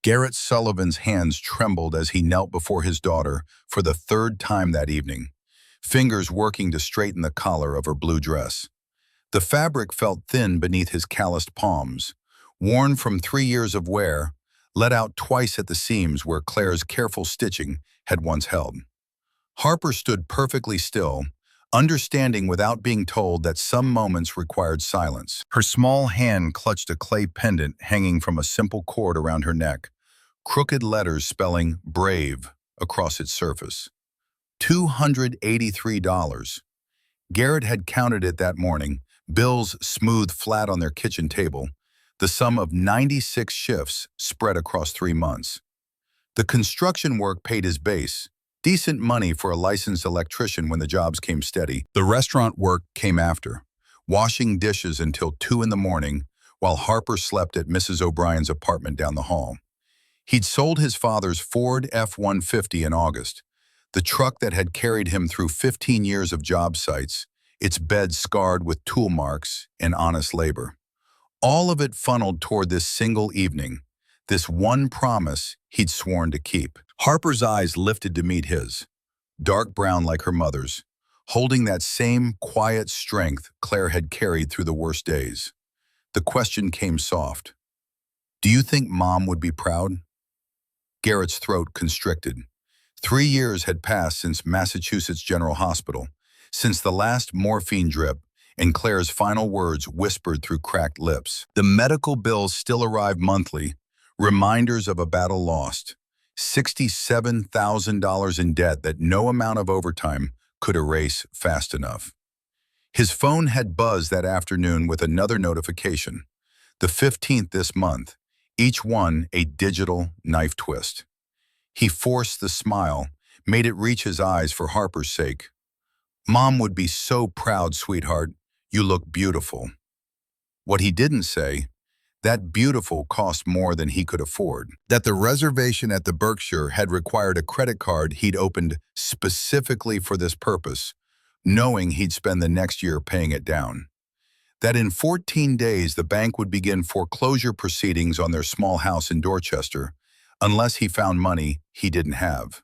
Garrett Sullivan's hands trembled as he knelt before his daughter for the third time that evening, fingers working to straighten the collar of her blue dress. The fabric felt thin beneath his calloused palms, worn from 3 years of wear, let out twice at the seams where Claire's careful stitching had once held. Harper stood perfectly still, understanding without being told that some moments required silence. Her small hand clutched a clay pendant hanging from a simple cord around her neck, crooked letters spelling "Brave" across its surface. $283. Garrett had counted it that morning, bills smoothed flat on their kitchen table, the sum of 96 shifts spread across 3 months. The construction work paid his base, decent money for a licensed electrician when the jobs came steady. The restaurant work came after, washing dishes until 2 in the morning while Harper slept at Mrs. O'Brien's apartment down the hall. He'd sold his father's Ford F-150 in August, the truck that had carried him through 15 years of job sites, its bed scarred with tool marks and honest labor. All of it funneled toward this single evening, this one promise he'd sworn to keep. Harper's eyes lifted to meet his, dark brown like her mother's, holding that same quiet strength Claire had carried through the worst days. The question came soft. "Do you think Mom would be proud?" Garrett's throat constricted. 3 years had passed since Massachusetts General Hospital, since the last morphine drip, and Claire's final words whispered through cracked lips. The medical bills still arrived monthly, reminders of a battle lost, $67,000 in debt that no amount of overtime could erase fast enough. His phone had buzzed that afternoon with another notification, the 15th this month, each one a digital knife twist. He forced the smile, made it reach his eyes for Harper's sake. "Mom would be so proud, sweetheart. You look beautiful." What he didn't say, that beautiful cost more than he could afford. That the reservation at the Berkshire had required a credit card he'd opened specifically for this purpose, knowing he'd spend the next year paying it down. That in 14 days the bank would begin foreclosure proceedings on their small house in Dorchester, unless he found money he didn't have.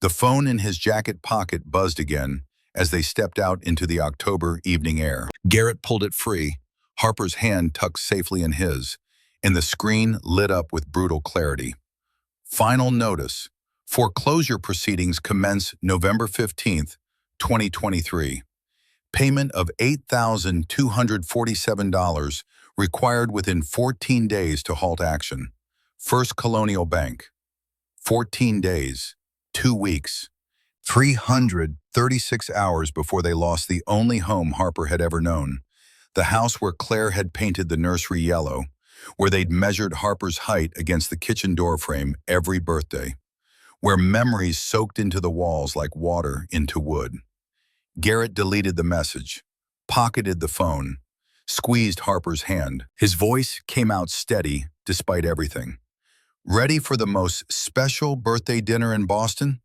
The phone in his jacket pocket buzzed again as they stepped out into the October evening air. Garrett pulled it free, Harper's hand tucked safely in his, and the screen lit up with brutal clarity. Final notice. Foreclosure proceedings commence November 15th, 2023. Payment of $8,247 required within 14 days to halt action. First Colonial Bank. 14 days, 2 weeks, 336 hours before they lost the only home Harper had ever known, the house where Claire had painted the nursery yellow, where they'd measured Harper's height against the kitchen doorframe every birthday, where memories soaked into the walls like water into wood. Garrett deleted the message, pocketed the phone, squeezed Harper's hand. His voice came out steady despite everything. "Ready for the most special birthday dinner in Boston?"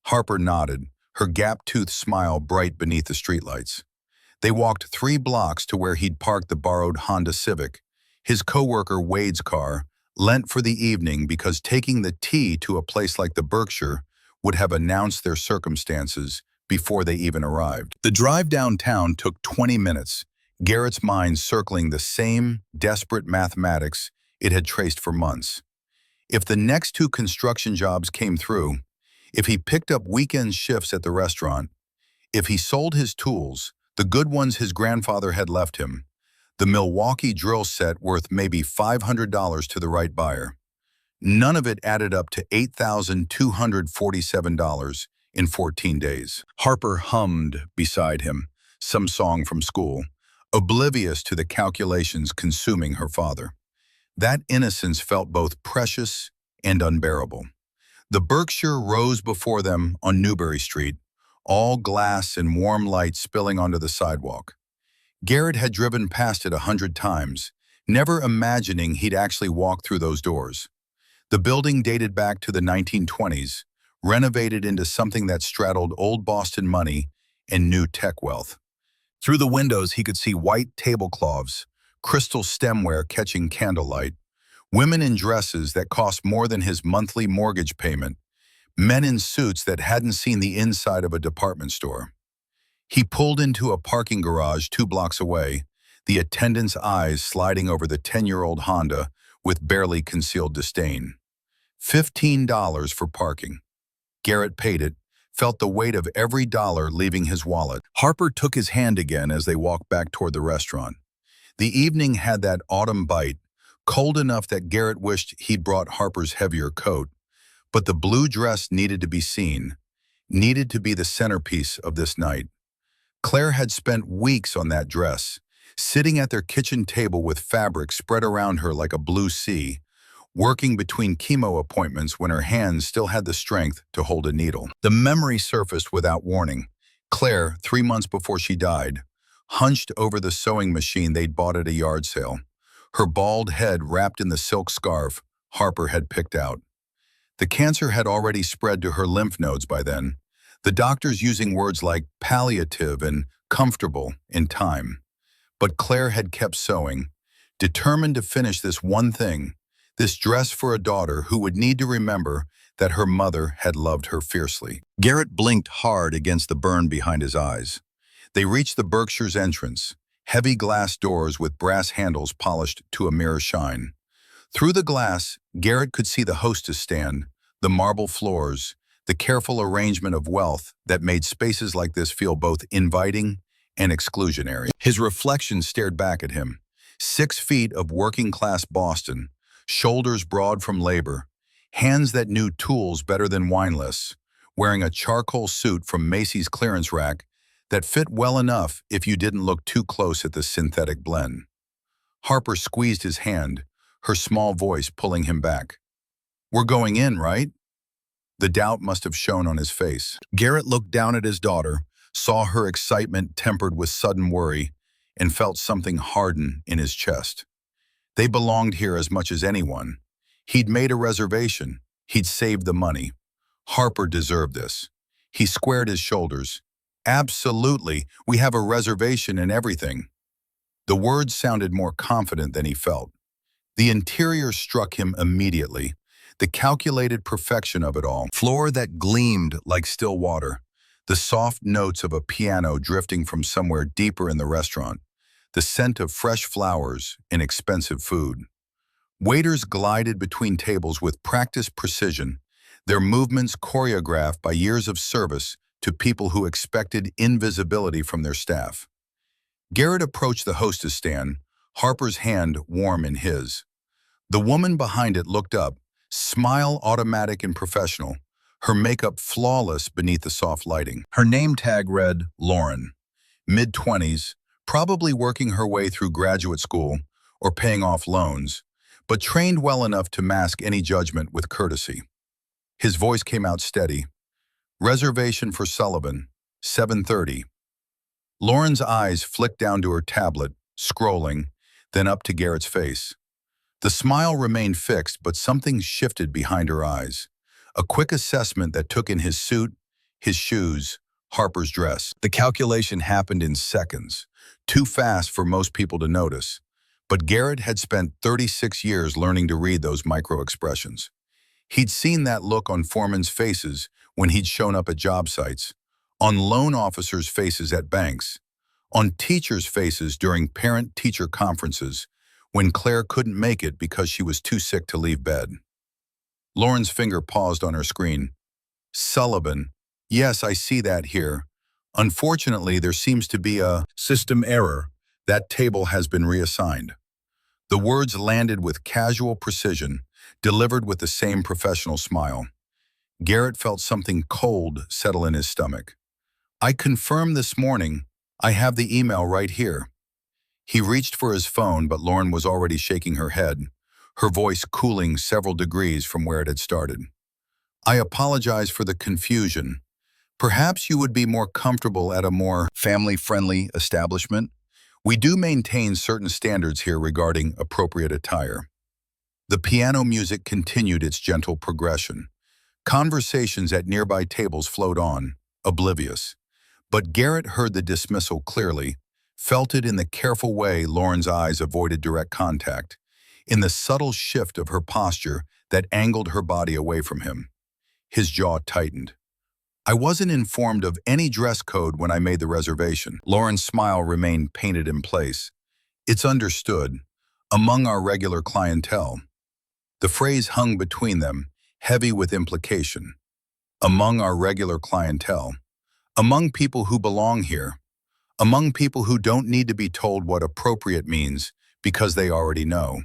Harper nodded, her gap-toothed smile bright beneath the streetlights. They walked 3 blocks to where he'd parked the borrowed Honda Civic, his coworker Wade's car, lent for the evening because taking the T to a place like the Berkshire would have announced their circumstances before they even arrived. The drive downtown took 20 minutes, Garrett's mind circling the same desperate mathematics it had traced for months. If the next 2 construction jobs came through, if he picked up weekend shifts at the restaurant, if he sold his tools, the good ones his grandfather had left him, the Milwaukee drill set worth maybe $500 to the right buyer, none of it added up to $8,247 in 14 days. Harper hummed beside him, some song from school, oblivious to the calculations consuming her father. That innocence felt both precious and unbearable. The Berkshire rose before them on Newbury Street, all glass and warm light spilling onto the sidewalk. Garrett had driven past it 100 times, never imagining he'd actually walk through those doors. The building dated back to the 1920s, renovated into something that straddled old Boston money and new tech wealth. Through the windows he could see white tablecloths, crystal stemware catching candlelight, Women in dresses that cost more than his monthly mortgage payment, men in suits that hadn't seen the inside of a department store. He pulled into a parking garage 2 blocks away, the attendant's eyes sliding over the 10-year-old Honda with barely concealed disdain. $15 for parking. Garrett paid it, felt the weight of every dollar leaving his wallet. Harper took his hand again as they walked back toward the restaurant. The evening had that autumn bite, cold enough that Garrett wished he'd brought Harper's heavier coat. But the blue dress needed to be seen, needed to be the centerpiece of this night. Claire had spent weeks on that dress, sitting at their kitchen table with fabric spread around her like a blue sea, working between chemo appointments when her hands still had the strength to hold a needle. The memory surfaced without warning. Claire, 3 months before she died, hunched over the sewing machine they'd bought at a yard sale, her bald head wrapped in the silk scarf Harper had picked out. The cancer had already spread to her lymph nodes by then, the doctors using words like palliative and comfortable in time. But Claire had kept sewing, determined to finish this one thing, this dress for a daughter who would need to remember that her mother had loved her fiercely. Garrett blinked hard against the burn behind his eyes. They reached the Berkshire's entrance, heavy glass doors with brass handles polished to a mirror shine. Through the glass, Garrett could see the hostess stand, the marble floors, the careful arrangement of wealth that made spaces like this feel both inviting and exclusionary. His reflection stared back at him. 6 feet of working-class Boston, shoulders broad from labor, hands that knew tools better than wine lists, wearing a charcoal suit from Macy's clearance rack that fit well enough if you didn't look too close at the synthetic blend. Harper squeezed his hand, her small voice pulling him back. "We're going in, right?" The doubt must have shown on his face. Garrett looked down at his daughter, saw her excitement tempered with sudden worry, and felt something harden in his chest. They belonged here as much as anyone. He'd made a reservation. He'd saved the money. Harper deserved this. He squared his shoulders. "Absolutely, we have a reservation and everything." The words sounded more confident than he felt. The interior struck him immediately, the calculated perfection of it all. Floor that gleamed like still water, the soft notes of a piano drifting from somewhere deeper in the restaurant, the scent of fresh flowers and expensive food. Waiters glided between tables with practiced precision, their movements choreographed by years of service to people who expected invisibility from their staff. Garrett approached the hostess stand, Harper's hand warm in his. The woman behind it looked up, smile automatic and professional, her makeup flawless beneath the soft lighting. Her name tag read Lauren, mid-20s, probably working her way through graduate school or paying off loans, but trained well enough to mask any judgment with courtesy. His voice came out steady. "Reservation for Sullivan, 7:30. Lauren's eyes flicked down to her tablet, scrolling, then up to Garrett's face. The smile remained fixed, but something shifted behind her eyes. A quick assessment that took in his suit, his shoes, Harper's dress. The calculation happened in seconds, too fast for most people to notice. But Garrett had spent 36 years learning to read those micro-expressions. He'd seen that look on foremen's faces when he'd shown up at job sites, on loan officers' faces at banks, on teachers' faces during parent-teacher conferences when Claire couldn't make it because she was too sick to leave bed. Lauren's finger paused on her screen. "Sullivan. Yes, I see that here. Unfortunately, there seems to be a system error. That table has been reassigned." The words landed with casual precision, delivered with the same professional smile. Garrett felt something cold settle in his stomach. "I confirmed this morning. I have the email right here." He reached for his phone, but Lauren was already shaking her head, her voice cooling several degrees from where it had started. "I apologize for the confusion. Perhaps you would be more comfortable at a more family-friendly establishment. We do maintain certain standards here regarding appropriate attire." The piano music continued its gentle progression. Conversations at nearby tables flowed on, oblivious. But Garrett heard the dismissal clearly, felt it in the careful way Lauren's eyes avoided direct contact. in the subtle shift of her posture that angled her body away from him. His jaw tightened. I wasn't informed of any dress code when I made the reservation. Lauren's smile remained painted in place. It's understood. Among our regular clientele. The phrase hung between them, heavy with implication. Among our regular clientele. Among people who belong here. Among people who don't need to be told what appropriate means because they already know.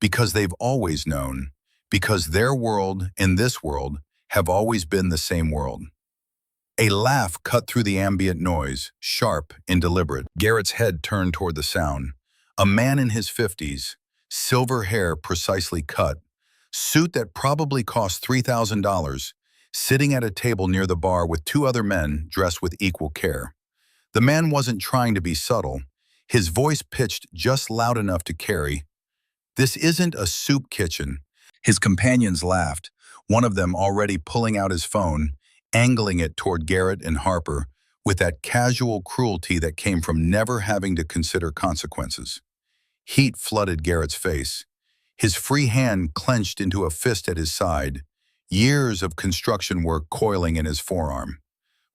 Because they've always known. Because their world and this world have always been the same world. A laugh cut through the ambient noise, sharp and deliberate. Garrett's head turned toward the sound. A man in his 50s, silver hair precisely cut, suit that probably cost $3,000, sitting at a table near the bar with two other men dressed with equal care. The man wasn't trying to be subtle. His voice pitched just loud enough to carry. This isn't a soup kitchen. His companions laughed, one of them already pulling out his phone, angling it toward Garrett and Harper with that casual cruelty that came from never having to consider consequences. Heat flooded Garrett's face. His free hand clenched into a fist at his side, years of construction work coiling in his forearm.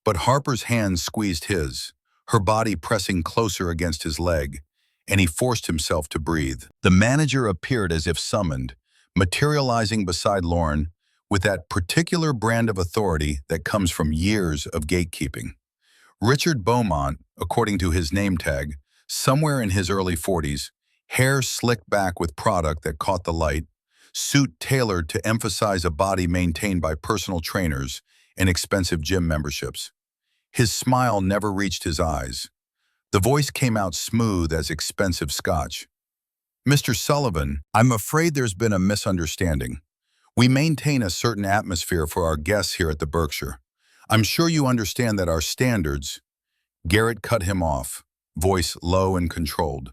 But Harper's hand squeezed his, her body pressing closer against his leg, and he forced himself to breathe. The manager appeared as if summoned, materializing beside Lauren with that particular brand of authority that comes from years of gatekeeping. Richard Beaumont, according to his name tag, somewhere in his early 40s, hair slicked back with product that caught the light, suit tailored to emphasize a body maintained by personal trainers and expensive gym memberships. His smile never reached his eyes. The voice came out smooth as expensive scotch. Mr. Sullivan, I'm afraid there's been a misunderstanding. We maintain a certain atmosphere for our guests here at the Berkshire. I'm sure you understand that our standards— Garrett cut him off, voice low and controlled.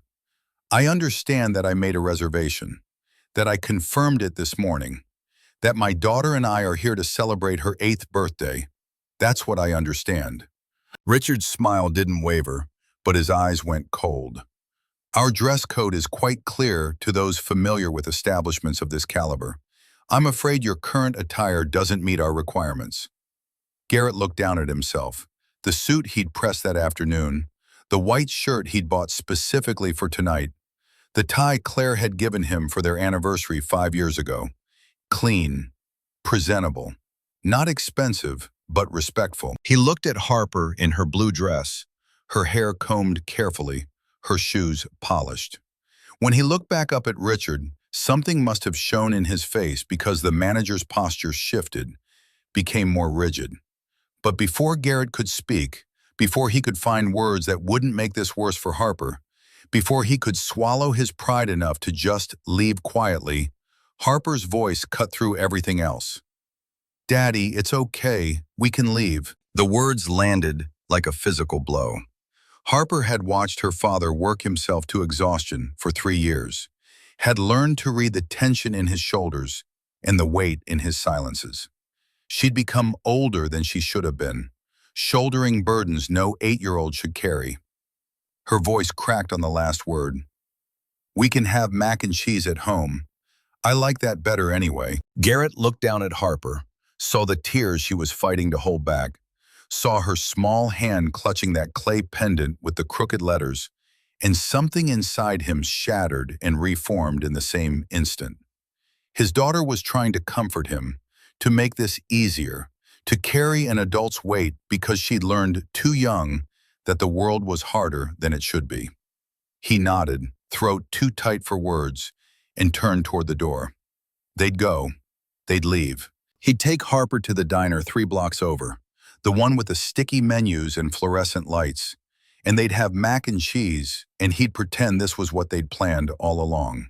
I understand that I made a reservation, that I confirmed it this morning, that my daughter and I are here to celebrate her 8th birthday. That's what I understand. Richard's smile didn't waver, but his eyes went cold. Our dress code is quite clear to those familiar with establishments of this caliber. I'm afraid your current attire doesn't meet our requirements. Garrett looked down at himself. The suit he'd pressed that afternoon, the white shirt he'd bought specifically for tonight, the tie Claire had given him for their anniversary 5 years ago. Clean, presentable, not expensive, but respectful. He looked at Harper in her blue dress, her hair combed carefully, her shoes polished. When he looked back up at Richard, something must have shown in his face because the manager's posture shifted, became more rigid. But before Garrett could speak, before he could find words that wouldn't make this worse for Harper, before he could swallow his pride enough to just leave quietly, Harper's voice cut through everything else. Daddy, it's okay. We can leave. The words landed like a physical blow. Harper had watched her father work himself to exhaustion for 3 years, had learned to read the tension in his shoulders and the weight in his silences. She'd become older than she should have been, shouldering burdens no 8-year-old should carry. Her voice cracked on the last word. We can have mac and cheese at home. I like that better anyway. Garrett looked down at Harper, saw the tears she was fighting to hold back, saw her small hand clutching that clay pendant with the crooked letters, and something inside him shattered and reformed in the same instant. His daughter was trying to comfort him, to make this easier, to carry an adult's weight because she'd learned too young that the world was harder than it should be. He nodded, throat too tight for words, and turned toward the door. They'd go. They'd leave. He'd take Harper to the diner 3 blocks over, the one with the sticky menus and fluorescent lights, and they'd have mac and cheese, and he'd pretend this was what they'd planned all along.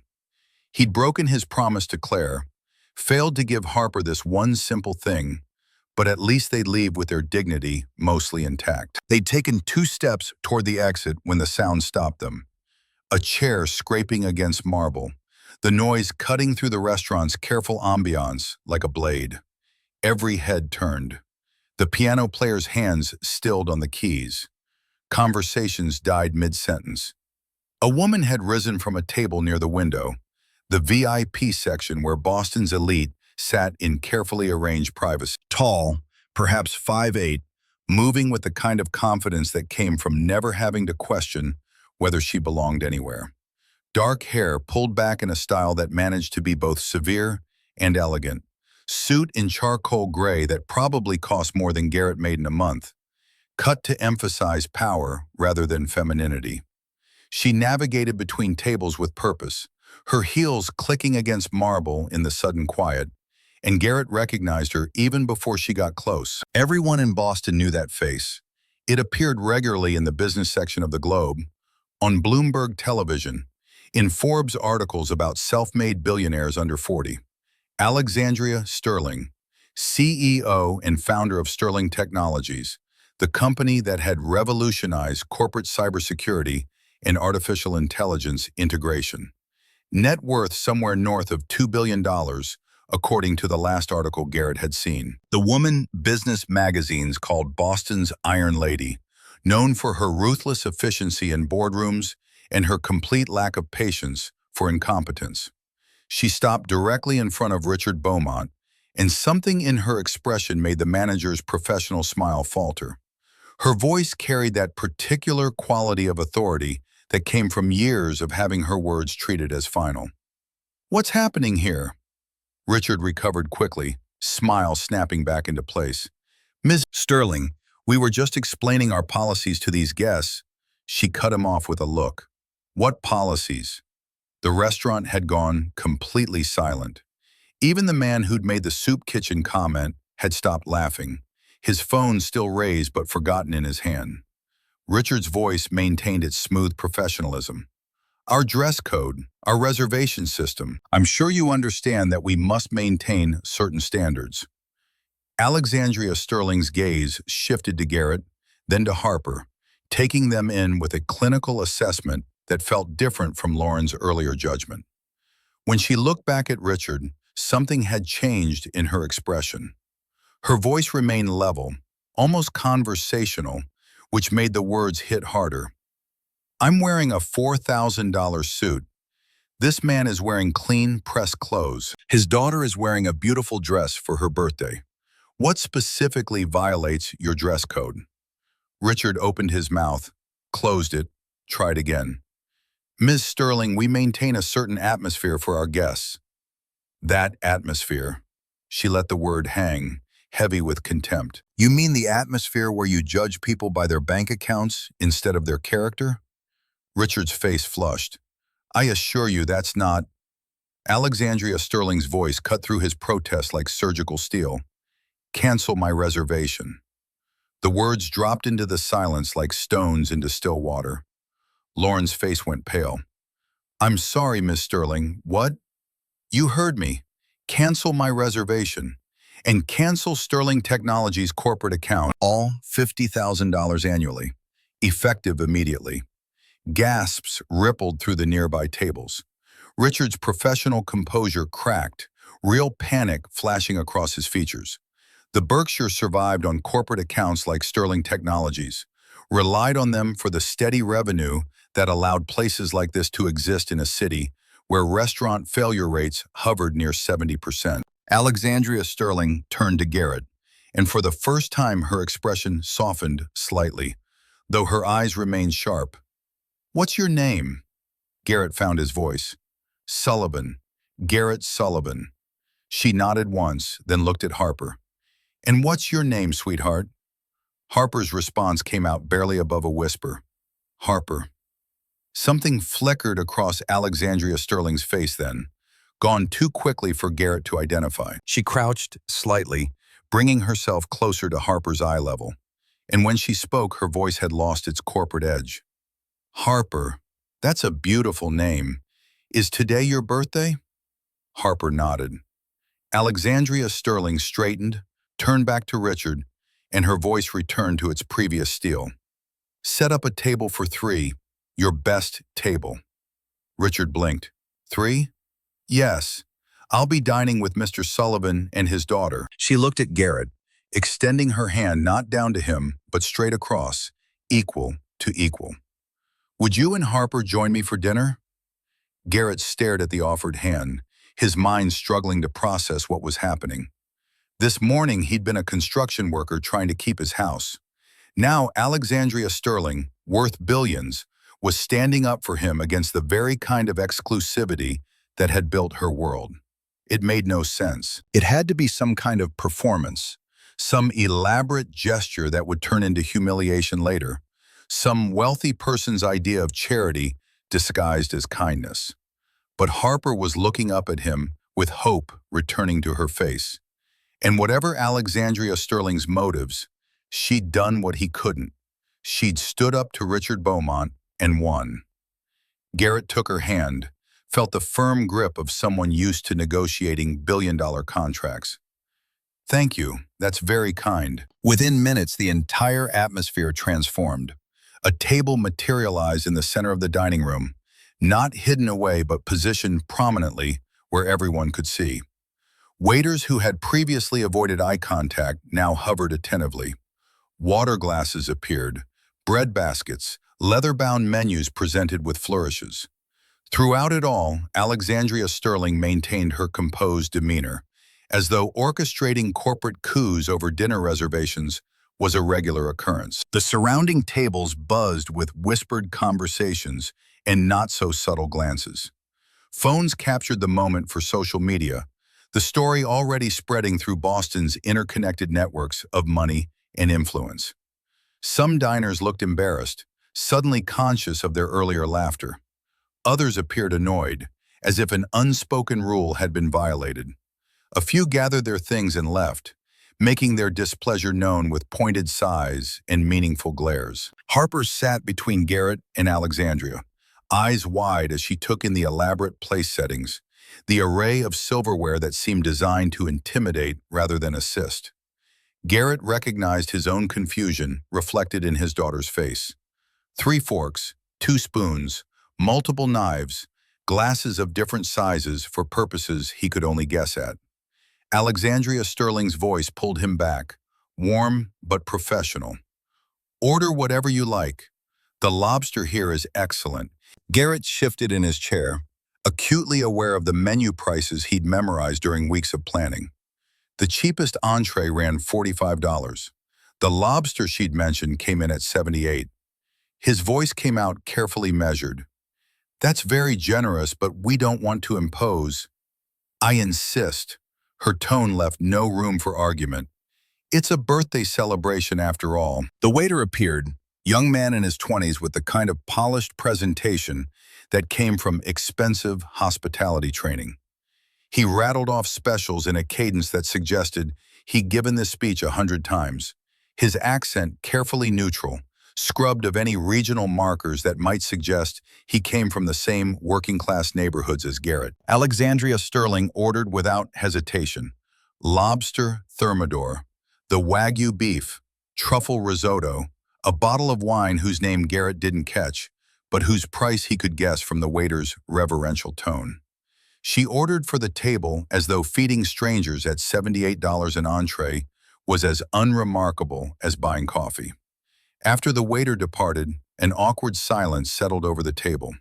He'd broken his promise to Claire, failed to give Harper this one simple thing, but at least they'd leave with their dignity mostly intact. They'd taken 2 steps toward the exit when the sound stopped them. A chair scraping against marble, the noise cutting through the restaurant's careful ambiance like a blade. Every head turned. The piano player's hands stilled on the keys. Conversations died mid-sentence. A woman had risen from a table near the window, the VIP section where Boston's elite sat in carefully arranged privacy. Tall, perhaps 5'8", moving with the kind of confidence that came from never having to question whether she belonged anywhere. Dark hair pulled back in a style that managed to be both severe and elegant. Suit in charcoal gray that probably cost more than Garrett made in a month. Cut to emphasize power rather than femininity. She navigated between tables with purpose, her heels clicking against marble in the sudden quiet, and Garrett recognized her even before she got close. Everyone in Boston knew that face. It appeared regularly in the business section of the Globe, on Bloomberg television, in Forbes articles about self-made billionaires under 40. Alexandria Sterling, CEO and founder of Sterling Technologies, the company that had revolutionized corporate cybersecurity and artificial intelligence integration. Net worth somewhere north of $2 billion, according to the last article Garrett had seen. The woman business magazines called Boston's Iron Lady, known for her ruthless efficiency in boardrooms and her complete lack of patience for incompetence. She stopped directly in front of Richard Beaumont, and something in her expression made the manager's professional smile falter. Her voice carried that particular quality of authority that came from years of having her words treated as final. "What's happening here?" Richard recovered quickly, smile snapping back into place. "Ms. Sterling, we were just explaining our policies to these guests." She cut him off with a look. "What policies?" The restaurant had gone completely silent. Even the man who'd made the soup kitchen comment had stopped laughing, his phone still raised but forgotten in his hand. Richard's voice maintained its smooth professionalism. "Our dress code, our reservation system. I'm sure you understand that we must maintain certain standards." Alexandria Sterling's gaze shifted to Garrett, then to Harper, taking them in with a clinical assessment that felt different from Lauren's earlier judgment. When she looked back at Richard, something had changed in her expression. Her voice remained level, almost conversational, which made the words hit harder. "I'm wearing a $4,000 suit. This man is wearing clean, pressed clothes. His daughter is wearing a beautiful dress for her birthday. What specifically violates your dress code?" Richard opened his mouth, closed it, tried again. "Ms. Sterling, we maintain a certain atmosphere for our guests." That atmosphere. She let the word hang, heavy with contempt. "You mean the atmosphere where you judge people by their bank accounts instead of their character?" Richard's face flushed. "I assure you that's not—" Alexandria Sterling's voice cut through his protest like surgical steel. "Cancel my reservation." The words dropped into the silence like stones into still water. Lauren's face went pale. "I'm sorry, Miss Sterling. What?" "You heard me. Cancel my reservation. And cancel Sterling Technologies' corporate account, all $50,000 annually, effective immediately." Gasps rippled through the nearby tables. Richard's professional composure cracked, real panic flashing across his features. The Berkshire survived on corporate accounts like Sterling Technologies, relied on them for the steady revenue that allowed places like this to exist in a city where restaurant failure rates hovered near 70%. Alexandria Sterling turned to Garrett, and for the first time her expression softened slightly, though her eyes remained sharp. "What's your name?" Garrett found his voice. "Sullivan. Garrett Sullivan." She nodded once, then looked at Harper. "And what's your name, sweetheart?" Harper's response came out barely above a whisper. "Harper." Something flickered across Alexandria Sterling's face then, gone too quickly for Garrett to identify. She crouched slightly, bringing herself closer to Harper's eye level, and when she spoke, her voice had lost its corporate edge. "Harper, that's a beautiful name. Is today your birthday?" Harper nodded. Alexandria Sterling straightened, turned back to Richard, and her voice returned to its previous steel. "Set up a table for 3, your best table." Richard blinked. "3? Yes. I'll be dining with Mr. Sullivan and his daughter." She looked at Garrett, extending her hand not down to him, but straight across, equal to equal. "Would you and Harper join me for dinner?" Garrett stared at the offered hand, his mind struggling to process what was happening. This morning, he'd been a construction worker trying to keep his house. Now, Alexandria Sterling, worth billions, was standing up for him against the very kind of exclusivity that had built her world. It made no sense. It had to be some kind of performance, some elaborate gesture that would turn into humiliation later, some wealthy person's idea of charity disguised as kindness. But Harper was looking up at him with hope returning to her face. And whatever Alexandria Sterling's motives, she'd done what he couldn't. She'd stood up to Richard Beaumont and won. Garrett took her hand, felt the firm grip of someone used to negotiating billion-dollar contracts. "Thank you, that's very kind." Within minutes, the entire atmosphere transformed. A table materialized in the center of the dining room, not hidden away but positioned prominently where everyone could see. Waiters who had previously avoided eye contact now hovered attentively. Water glasses appeared, bread baskets, leather-bound menus presented with flourishes. Throughout it all, Alexandria Sterling maintained her composed demeanor, as though orchestrating corporate coups over dinner reservations was a regular occurrence. The surrounding tables buzzed with whispered conversations and not-so-subtle glances. Phones captured the moment for social media, the story already spreading through Boston's interconnected networks of money and influence. Some diners looked embarrassed, suddenly conscious of their earlier laughter. Others appeared annoyed, as if an unspoken rule had been violated. A few gathered their things and left, making their displeasure known with pointed sighs and meaningful glares. Harper sat between Garrett and Alexandria, eyes wide as she took in the elaborate place settings, the array of silverware that seemed designed to intimidate rather than assist. Garrett recognized his own confusion reflected in his daughter's face. 3 forks, 2 spoons, multiple knives, glasses of different sizes for purposes he could only guess at. Alexandria Sterling's voice pulled him back, warm but professional. "Order whatever you like. The lobster here is excellent." Garrett shifted in his chair, acutely aware of the menu prices he'd memorized during weeks of planning. The cheapest entree ran $45. The lobster she'd mentioned came in at $78. His voice came out carefully measured. "That's very generous, but we don't want to impose." "I insist." Her tone left no room for argument. "It's a birthday celebration after all." The waiter appeared, young man in his 20s with the kind of polished presentation that came from expensive hospitality training. He rattled off specials in a cadence that suggested he'd given this speech 100 times, his accent carefully neutral, scrubbed of any regional markers that might suggest he came from the same working-class neighborhoods as Garrett. Alexandria Sterling ordered without hesitation: lobster thermidor, the Wagyu beef, truffle risotto, a bottle of wine whose name Garrett didn't catch, but whose price he could guess from the waiter's reverential tone. She ordered for the table as though feeding strangers at $78 an entree was as unremarkable as buying coffee. After the waiter departed, an awkward silence settled over the table.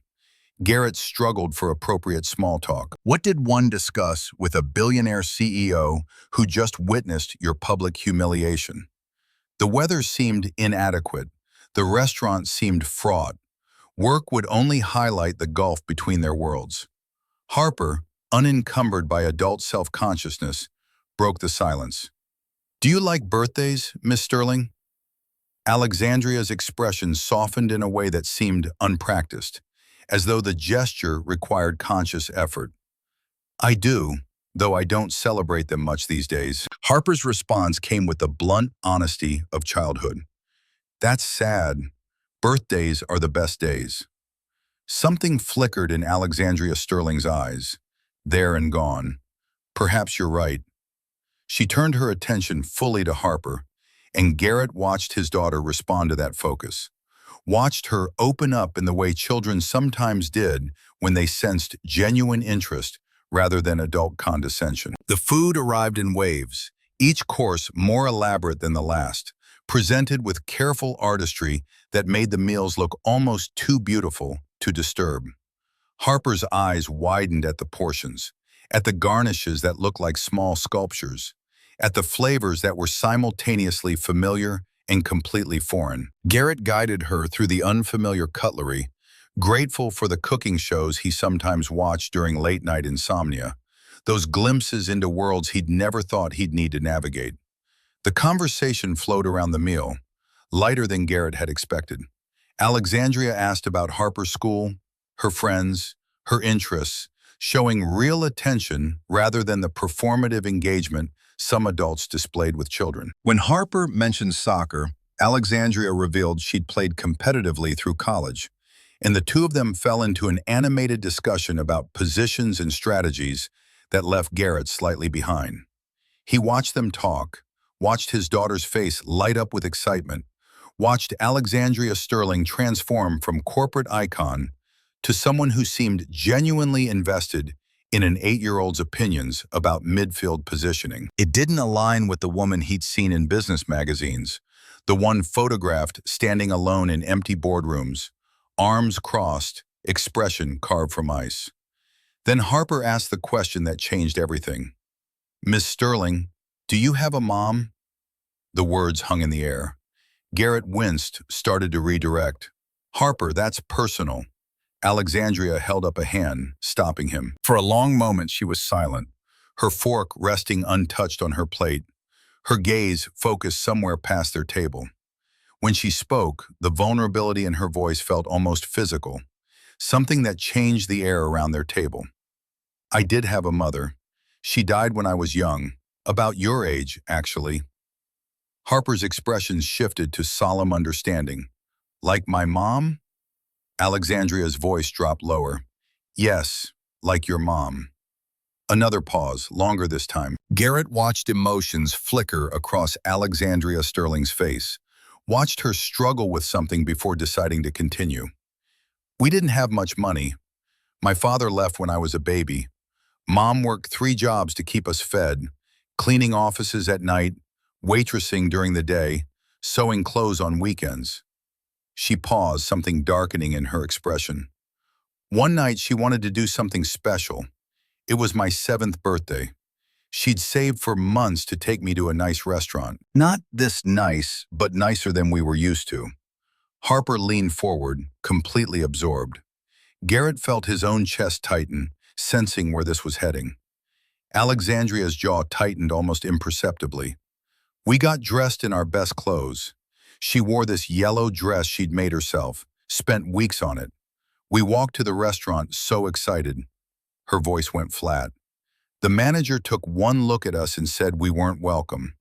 Garrett struggled for appropriate small talk. What did one discuss with a billionaire CEO who just witnessed your public humiliation? The weather seemed inadequate. The restaurant seemed fraught. Work would only highlight the gulf between their worlds. Harper, unencumbered by adult self-consciousness, broke the silence. "Do you like birthdays, Miss Sterling?" Alexandria's expression softened in a way that seemed unpracticed, as though the gesture required conscious effort. "I do, though I don't celebrate them much these days." Harper's response came with the blunt honesty of childhood. "That's sad. Birthdays are the best days." Something flickered in Alexandria Sterling's eyes, there and gone. "Perhaps you're right." She turned her attention fully to Harper, and Garrett watched his daughter respond to that focus, watched her open up in the way children sometimes did when they sensed genuine interest rather than adult condescension. The food arrived in waves, each course more elaborate than the last, presented with careful artistry that made the meals look almost too beautiful to disturb. Harper's eyes widened at the portions, at the garnishes that looked like small sculptures, at the flavors that were simultaneously familiar and completely foreign. Garrett guided her through the unfamiliar cutlery, grateful for the cooking shows he sometimes watched during late-night insomnia, those glimpses into worlds he'd never thought he'd need to navigate. The conversation flowed around the meal, lighter than Garrett had expected. Alexandria asked about Harper's school, her friends, her interests, showing real attention rather than the performative engagement some adults displayed with children. When Harper mentioned soccer, Alexandria revealed she'd played competitively through college, and the two of them fell into an animated discussion about positions and strategies that left Garrett slightly behind. He watched them talk, watched his daughter's face light up with excitement, watched Alexandria Sterling transform from corporate icon to someone who seemed genuinely invested in an 8-year-old's opinions about midfield positioning. It didn't align with the woman he'd seen in business magazines, the one photographed standing alone in empty boardrooms, arms crossed, expression carved from ice. Then Harper asked the question that changed everything. "Miss Sterling, do you have a mom?" The words hung in the air. Garrett winced, started to redirect. "Harper, that's personal." Alexandria held up a hand, stopping him. For a long moment she was silent, her fork resting untouched on her plate, her gaze focused somewhere past their table. When she spoke, the vulnerability in her voice felt almost physical, something that changed the air around their table. "I did have a mother. She died when I was young, about your age, actually." Harper's expressions shifted to solemn understanding. "Like my mom?" Alexandria's voice dropped lower. "Yes, like your mom." Another pause, longer this time. Garrett watched emotions flicker across Alexandria Sterling's face, watched her struggle with something before deciding to continue. "We didn't have much money. My father left when I was a baby. Mom worked 3 jobs to keep us fed, cleaning offices at night, waitressing during the day, sewing clothes on weekends." She paused, something darkening in her expression. "One night she wanted to do something special. It was my 7th birthday. She'd saved for months to take me to a nice restaurant. Not this nice, but nicer than we were used to." Harper leaned forward, completely absorbed. Garrett felt his own chest tighten, sensing where this was heading. Alexandria's jaw tightened almost imperceptibly. "We got dressed in our best clothes. She wore this yellow dress she'd made herself, spent weeks on it. We walked to the restaurant so excited." Her voice went flat. "The manager took one look at us and said we weren't welcome.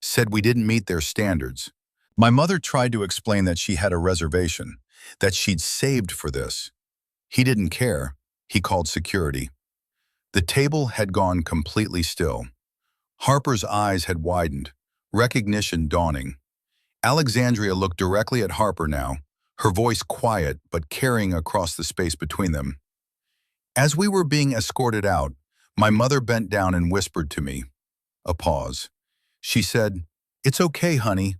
Said we didn't meet their standards. My mother tried to explain that she had a reservation, that she'd saved for this. He didn't care. He called security." The table had gone completely still. Harper's eyes had widened, recognition dawning. Alexandria looked directly at Harper now, her voice quiet but carrying across the space between them. "As we were being escorted out, my mother bent down and whispered to me." A pause. She said, "It's okay, honey.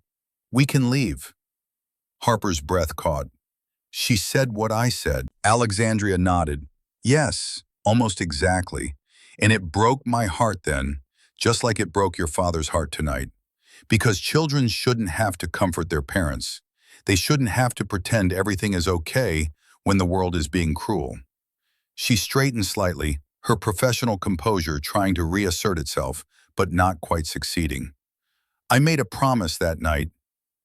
We can leave." Harper's breath caught. "She said what I said." Alexandria nodded. "Yes, almost exactly. And it broke my heart then, just like it broke your father's heart tonight. Because children shouldn't have to comfort their parents. They shouldn't have to pretend everything is okay when the world is being cruel." She straightened slightly, her professional composure trying to reassert itself, but not quite succeeding. "I made a promise that night.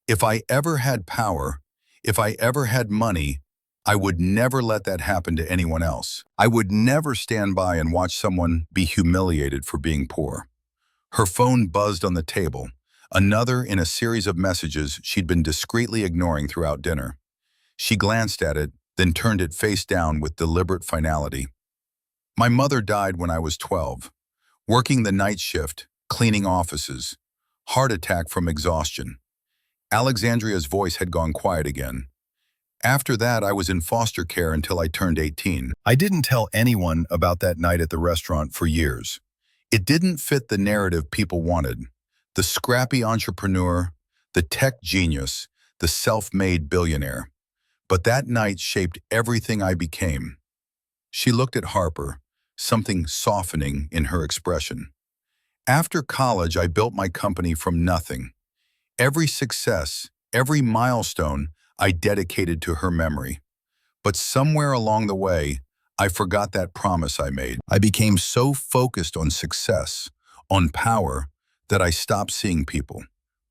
If I ever had power, if I ever had money, I would never let that happen to anyone else. I would never stand by and watch someone be humiliated for being poor." Her phone buzzed on the table, another in a series of messages she'd been discreetly ignoring throughout dinner. She glanced at it, then turned it face down with deliberate finality. "My mother died when I was 12, working the night shift, cleaning offices. Heart attack from exhaustion." Alexandria's voice had gone quiet again. "After that, I was in foster care until I turned 18. I didn't tell anyone about that night at the restaurant for years. It didn't fit the narrative people wanted. The scrappy entrepreneur, the tech genius, the self-made billionaire. But that night shaped everything I became." She looked at Harper, something softening in her expression. After college, I built my company from nothing. Every success, every milestone, I dedicated to her memory. But somewhere along the way, I forgot that promise I made. I became so focused on success, on power, that I stopped seeing people,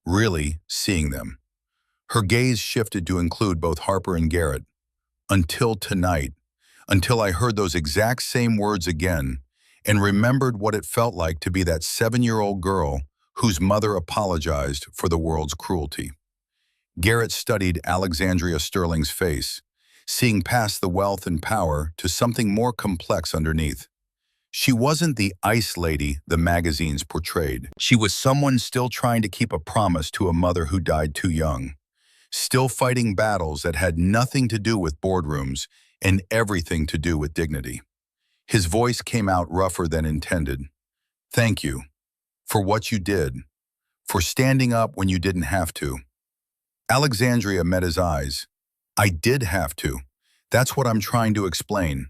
really seeing them. Her gaze shifted to include both Harper and Garrett. Until tonight, until I heard those exact same words again and remembered what it felt like to be that 7-year-old girl whose mother apologized for the world's cruelty. Garrett studied Alexandria Sterling's face, seeing past the wealth and power to something more complex underneath. She wasn't the ice lady the magazines portrayed. She was someone still trying to keep a promise to a mother who died too young, still fighting battles that had nothing to do with boardrooms and everything to do with dignity. His voice came out rougher than intended. Thank you for what you did, for standing up when you didn't have to. Alexandria met his eyes. I did have to. That's what I'm trying to explain.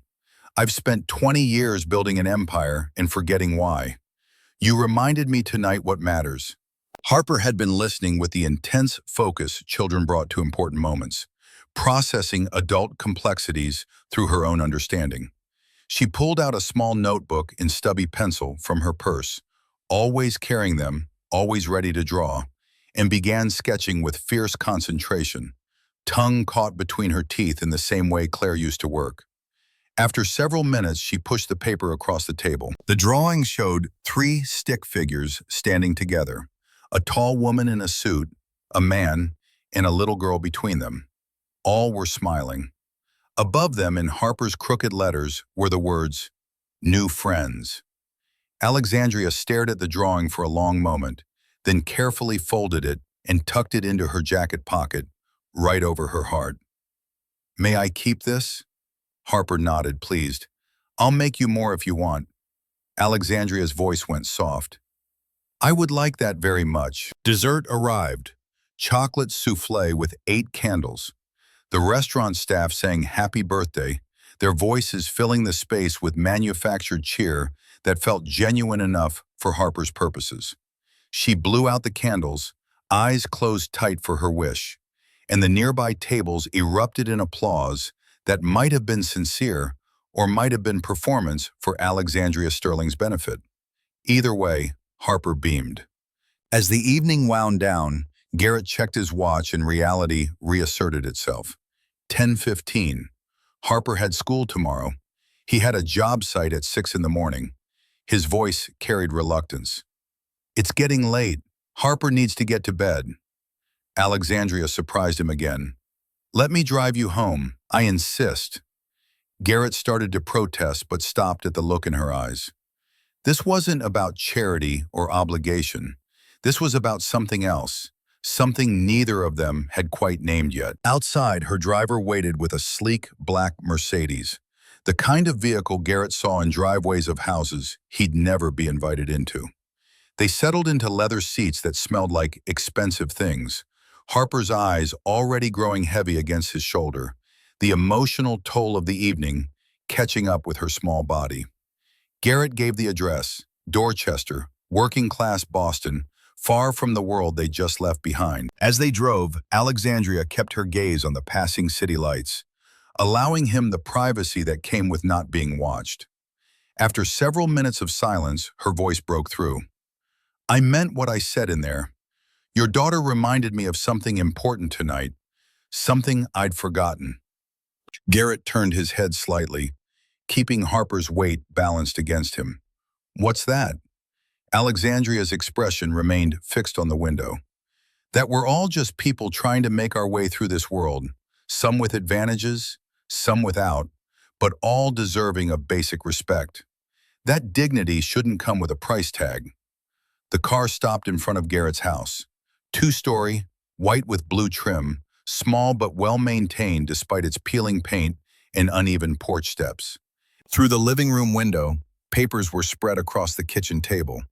I've spent 20 years building an empire and forgetting why. You reminded me tonight what matters. Harper had been listening with the intense focus children brought to important moments, processing adult complexities through her own understanding. She pulled out a small notebook and stubby pencil from her purse, always carrying them, always ready to draw, and began sketching with fierce concentration, tongue caught between her teeth in the same way Claire used to work. After several minutes, she pushed the paper across the table. The drawing showed 3 stick figures standing together, a tall woman in a suit, a man, and a little girl between them. All were smiling. Above them, in Harper's crooked letters, were the words, "New Friends." Alexandria stared at the drawing for a long moment, then carefully folded it and tucked it into her jacket pocket, right over her heart. "May I keep this?" Harper nodded, pleased. "I'll make you more if you want." Alexandria's voice went soft. "I would like that very much." Dessert arrived. Chocolate souffle with 8 candles. The restaurant staff sang happy birthday, their voices filling the space with manufactured cheer that felt genuine enough for Harper's purposes. She blew out the candles, eyes closed tight for her wish, and the nearby tables erupted in applause that might have been sincere or might have been performance for Alexandria Sterling's benefit. Either way, Harper beamed. As the evening wound down, Garrett checked his watch and reality reasserted itself. 10:15. Harper had school tomorrow. He had a job site at 6 in the morning. His voice carried reluctance. "It's getting late. Harper needs to get to bed." Alexandria surprised him again. "Let me drive you home. I insist." Garrett started to protest but stopped at the look in her eyes. This wasn't about charity or obligation. This was about something else, something neither of them had quite named yet. Outside, her driver waited with a sleek black Mercedes, the kind of vehicle Garrett saw in driveways of houses he'd never be invited into. They settled into leather seats that smelled like expensive things, Harper's eyes already growing heavy against his shoulder, the emotional toll of the evening catching up with her small body. Garrett gave the address, Dorchester, working-class Boston, far from the world they just left behind. As they drove, Alexandria kept her gaze on the passing city lights, allowing him the privacy that came with not being watched. After several minutes of silence, her voice broke through. "I meant what I said in there. Your daughter reminded me of something important tonight, something I'd forgotten." Garrett turned his head slightly, keeping Harper's weight balanced against him. "What's that?" Alexandria's expression remained fixed on the window. "That we're all just people trying to make our way through this world, some with advantages, some without, but all deserving of basic respect. That dignity shouldn't come with a price tag." The car stopped in front of Garrett's house. 2-story, white with blue trim, small but well-maintained despite its peeling paint and uneven porch steps. Through the living room window, papers were spread across the kitchen table,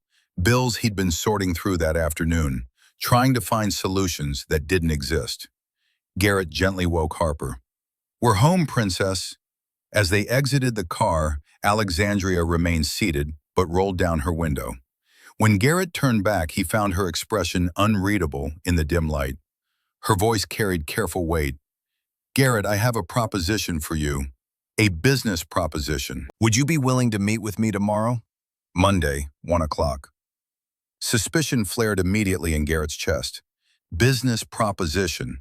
bills he'd been sorting through that afternoon, trying to find solutions that didn't exist. Garrett gently woke Harper. "We're home, Princess." As they exited the car, Alexandria remained seated, but rolled down her window. When Garrett turned back, he found her expression unreadable in the dim light. Her voice carried careful weight. "Garrett, I have a proposition for you. A business proposition. Would you be willing to meet with me tomorrow?" Monday, 1 o'clock. Suspicion flared immediately in Garrett's chest. Business proposition.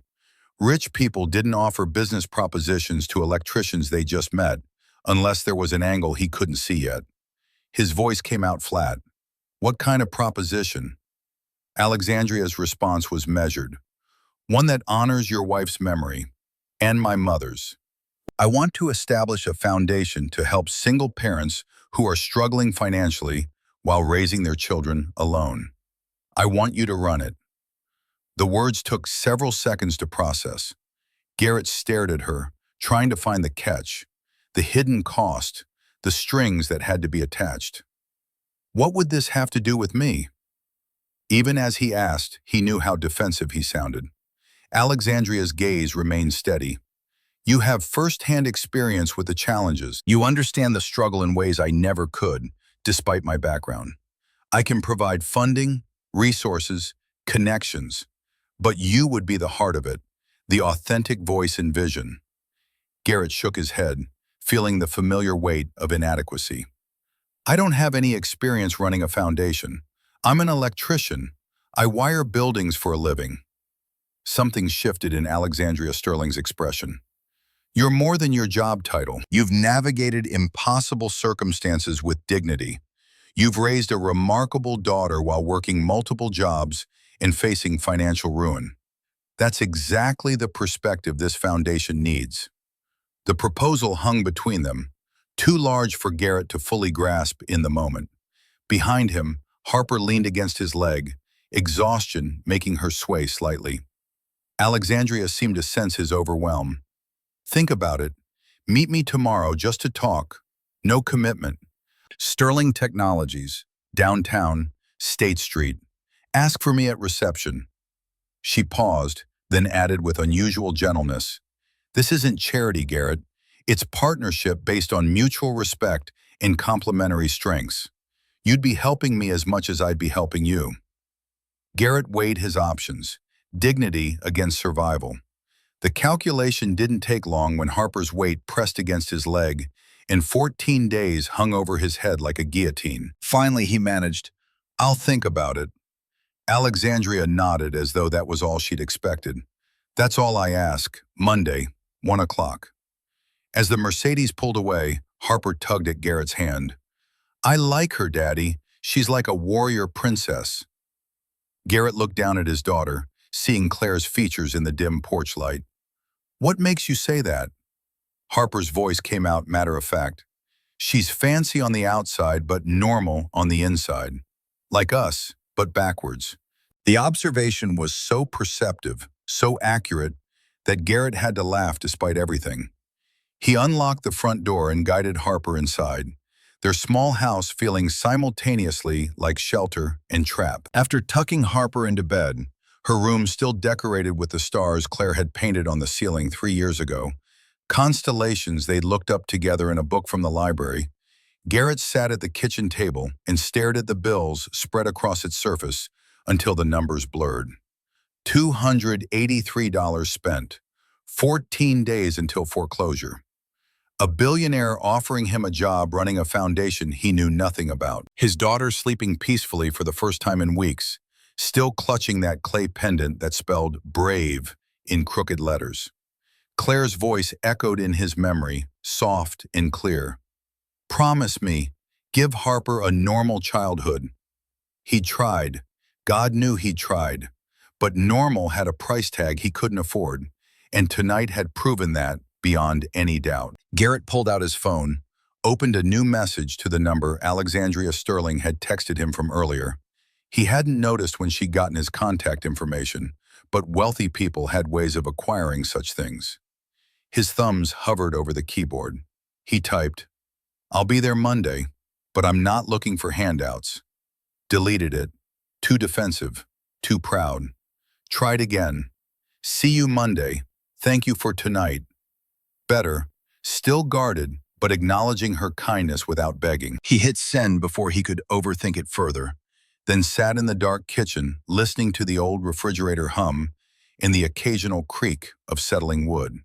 Rich people didn't offer business propositions to electricians they just met, unless there was an angle he couldn't see yet. His voice came out flat. "What kind of proposition?" Alexandria's response was measured. "One that honors your wife's memory, and my mother's. I want to establish a foundation to help single parents who are struggling financially while raising their children alone. I want you to run it." The words took several seconds to process. Garrett stared at her, trying to find the catch, the hidden cost, the strings that had to be attached. "What would this have to do with me?" Even as he asked, he knew how defensive he sounded. Alexandria's gaze remained steady. "You have first-hand experience with the challenges. You understand the struggle in ways I never could, despite my background. I can provide funding, resources, connections, but you would be the heart of it, the authentic voice and vision." Garrett shook his head, feeling the familiar weight of inadequacy. "I don't have any experience running a foundation. I'm an electrician. I wire buildings for a living." Something shifted in Alexandria Sterling's expression. "You're more than your job title. You've navigated impossible circumstances with dignity. You've raised a remarkable daughter while working multiple jobs and facing financial ruin. That's exactly the perspective this foundation needs." The proposal hung between them, too large for Garrett to fully grasp in the moment. Behind him, Harper leaned against his leg, exhaustion making her sway slightly. Alexandria seemed to sense his overwhelm. "Think about it. Meet me tomorrow just to talk. No commitment. Sterling Technologies, downtown, State Street. Ask for me at reception." She paused, then added with unusual gentleness, "This isn't charity, Garrett. It's partnership based on mutual respect and complementary strengths. You'd be helping me as much as I'd be helping you." Garrett weighed his options, dignity against survival. The calculation didn't take long when Harper's weight pressed against his leg, and 14 days hung over his head like a guillotine. Finally, he managed, "I'll think about it." Alexandria nodded as though that was all she'd expected. "That's all I ask. Monday, 1 o'clock. As the Mercedes pulled away, Harper tugged at Garrett's hand. "I like her, Daddy. She's like a warrior princess." Garrett looked down at his daughter, seeing Claire's features in the dim porch light. "What makes you say that?" Harper's voice came out matter of fact. "She's fancy on the outside, but normal on the inside. Like us, but backwards." The observation was so perceptive, so accurate, that Garrett had to laugh despite everything. He unlocked the front door and guided Harper inside, their small house feeling simultaneously like shelter and trap. After tucking Harper into bed, her room still decorated with the stars Claire had painted on the ceiling 3 years ago, constellations they'd looked up together in a book from the library, Garrett sat at the kitchen table and stared at the bills spread across its surface until the numbers blurred. $283 spent, 14 days until foreclosure. A billionaire offering him a job running a foundation he knew nothing about. His daughter sleeping peacefully for the first time in weeks, still clutching that clay pendant that spelled "brave" in crooked letters. Claire's voice echoed in his memory, soft and clear. "Promise me, give Harper a normal childhood." He tried. God knew he tried. But normal had a price tag he couldn't afford, and tonight had proven that beyond any doubt. Garrett pulled out his phone, opened a new message to the number Alexandria Sterling had texted him from earlier. He hadn't noticed when she'd gotten his contact information, but wealthy people had ways of acquiring such things. His thumbs hovered over the keyboard. He typed, "I'll be there Monday, but I'm not looking for handouts." Deleted it. Too defensive. Too proud. Tried again. "See you Monday. Thank you for tonight." Better. Still guarded, but acknowledging her kindness without begging. He hit send before he could overthink it further, then sat in the dark kitchen, listening to the old refrigerator hum and the occasional creak of settling wood,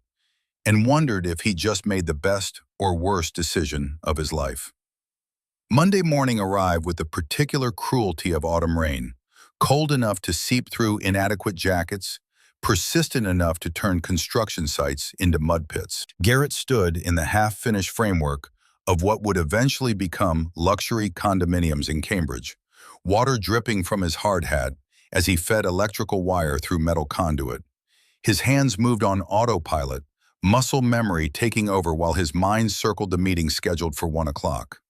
and wondered if he just made the best or worst decision of his life. Monday morning arrived with the particular cruelty of autumn rain, cold enough to seep through inadequate jackets, persistent enough to turn construction sites into mud pits. Garrett stood in the half-finished framework of what would eventually become luxury condominiums in Cambridge, water dripping from his hard hat as he fed electrical wire through metal conduit. His hands moved on autopilot, muscle memory taking over while his mind circled the meeting scheduled for 1 o'clock.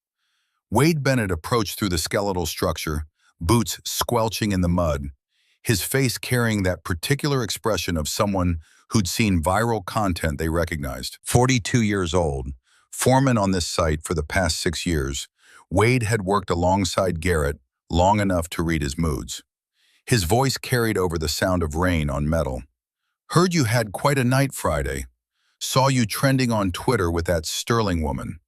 Wade Bennett approached through the skeletal structure, boots squelching in the mud, his face carrying that particular expression of someone who'd seen viral content they recognized. 42 years old, foreman on this site for the past 6 years, Wade had worked alongside Garrett long enough to read his moods. His voice carried over the sound of rain on metal. "Heard you had quite a night Friday. Saw you trending on Twitter with that Sterling woman."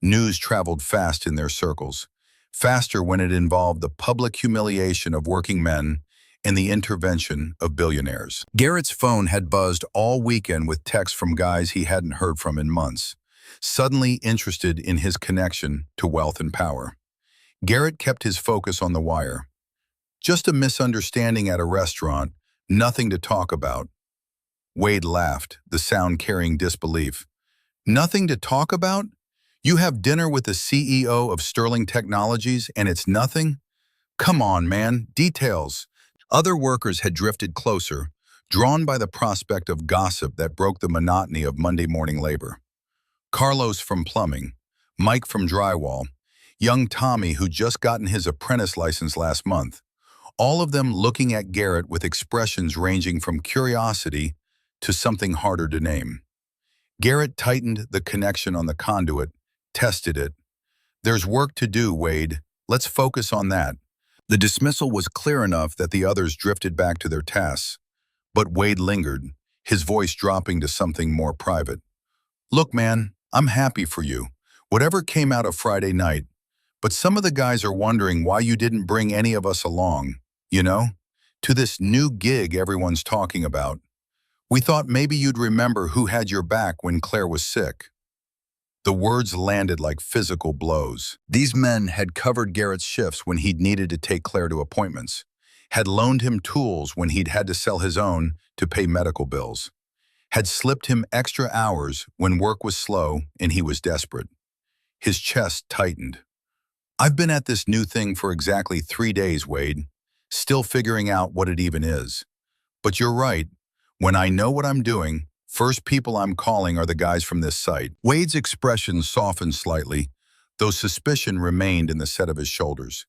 News traveled fast in their circles, faster when it involved the public humiliation of working men and the intervention of billionaires. Garrett's phone had buzzed all weekend with texts from guys he hadn't heard from in months, suddenly interested in his connection to wealth and power. Garrett kept his focus on the wire. "Just a misunderstanding at a restaurant, nothing to talk about." Wade laughed, the sound carrying disbelief. "Nothing to talk about? You have dinner with the CEO of Sterling Technologies and it's nothing? Come on, man, details." Other workers had drifted closer, drawn by the prospect of gossip that broke the monotony of Monday morning labor. Carlos from plumbing, Mike from drywall, young Tommy who'd just gotten his apprentice license last month, all of them looking at Garrett with expressions ranging from curiosity to something harder to name. Garrett tightened the connection on the conduit, tested it. "There's work to do, Wade. Let's focus on that." The dismissal was clear enough that the others drifted back to their tasks, but Wade lingered, his voice dropping to something more private. "Look, man, I'm happy for you, whatever came out of Friday night, but some of the guys are wondering why you didn't bring any of us along, you know, to this new gig everyone's talking about. We thought maybe you'd remember who had your back when Claire was sick." The words landed like physical blows. These men had covered Garrett's shifts when he'd needed to take Claire to appointments, had loaned him tools when he'd had to sell his own to pay medical bills, had slipped him extra hours when work was slow and he was desperate. His chest tightened. "I've been at this new thing for exactly 3 days, Wade, still figuring out what it even is. But you're right, when I know what I'm doing, first people I'm calling are the guys from this site." Wade's expression softened slightly, though suspicion remained in the set of his shoulders.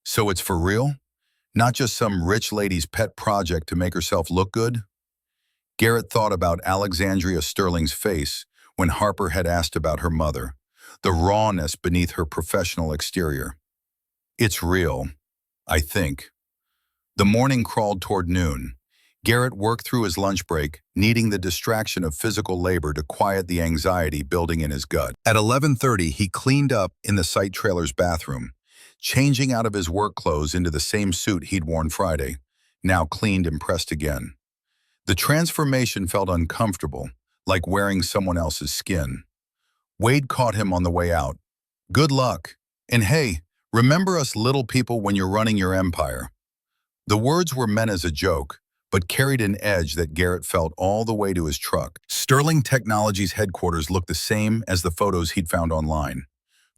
"So it's for real? Not just some rich lady's pet project to make herself look good?" Garrett thought about Alexandria Sterling's face when Harper had asked about her mother, the rawness beneath her professional exterior. "It's real, I think." The morning crawled toward noon. Garrett worked through his lunch break, needing the distraction of physical labor to quiet the anxiety building in his gut. At 11:30, he cleaned up in the site trailer's bathroom, changing out of his work clothes into the same suit he'd worn Friday, now cleaned and pressed again. The transformation felt uncomfortable, like wearing someone else's skin. Wade caught him on the way out. "Good luck. And hey, remember us little people when you're running your empire." The words were meant as a joke, but carried an edge that Garrett felt all the way to his truck. Sterling Technologies headquarters looked the same as the photos he'd found online.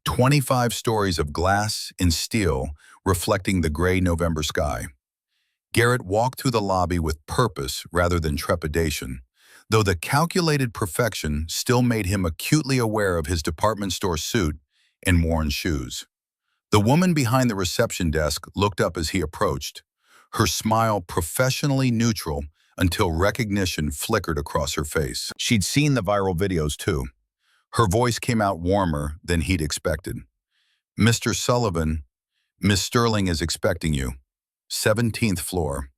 25 stories of glass and steel reflecting the gray November sky. Garrett walked through the lobby with purpose rather than trepidation, though the calculated perfection still made him acutely aware of his department store suit and worn shoes. The woman behind the reception desk looked up as he approached, her smile professionally neutral until recognition flickered across her face. She'd seen the viral videos too. Her voice came out warmer than he'd expected. "Mr. Sullivan, Miss Sterling is expecting you. 17th floor."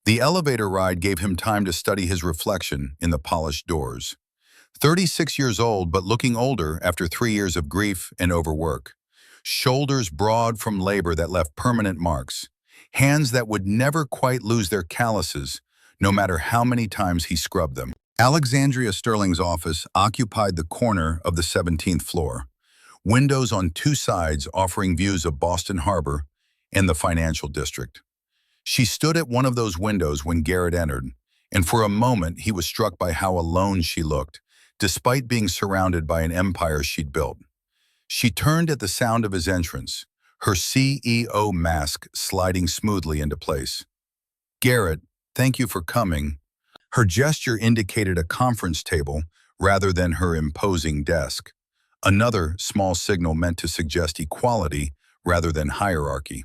The elevator ride gave him time to study his reflection in the polished doors. 36 years old but looking older after 3 years of grief and overwork. Shoulders broad from labor that left permanent marks. Hands that would never quite lose their calluses, no matter how many times he scrubbed them. Alexandria Sterling's office occupied the corner of the 17th floor. Windows on two sides offering views of Boston Harbor and the financial district. She stood at one of those windows when Garrett entered, and for a moment he was struck by how alone she looked, despite being surrounded by an empire she'd built. She turned at the sound of his entrance, her CEO mask sliding smoothly into place. "Garrett, thank you for coming." Her gesture indicated a conference table rather than her imposing desk. Another small signal meant to suggest equality rather than hierarchy.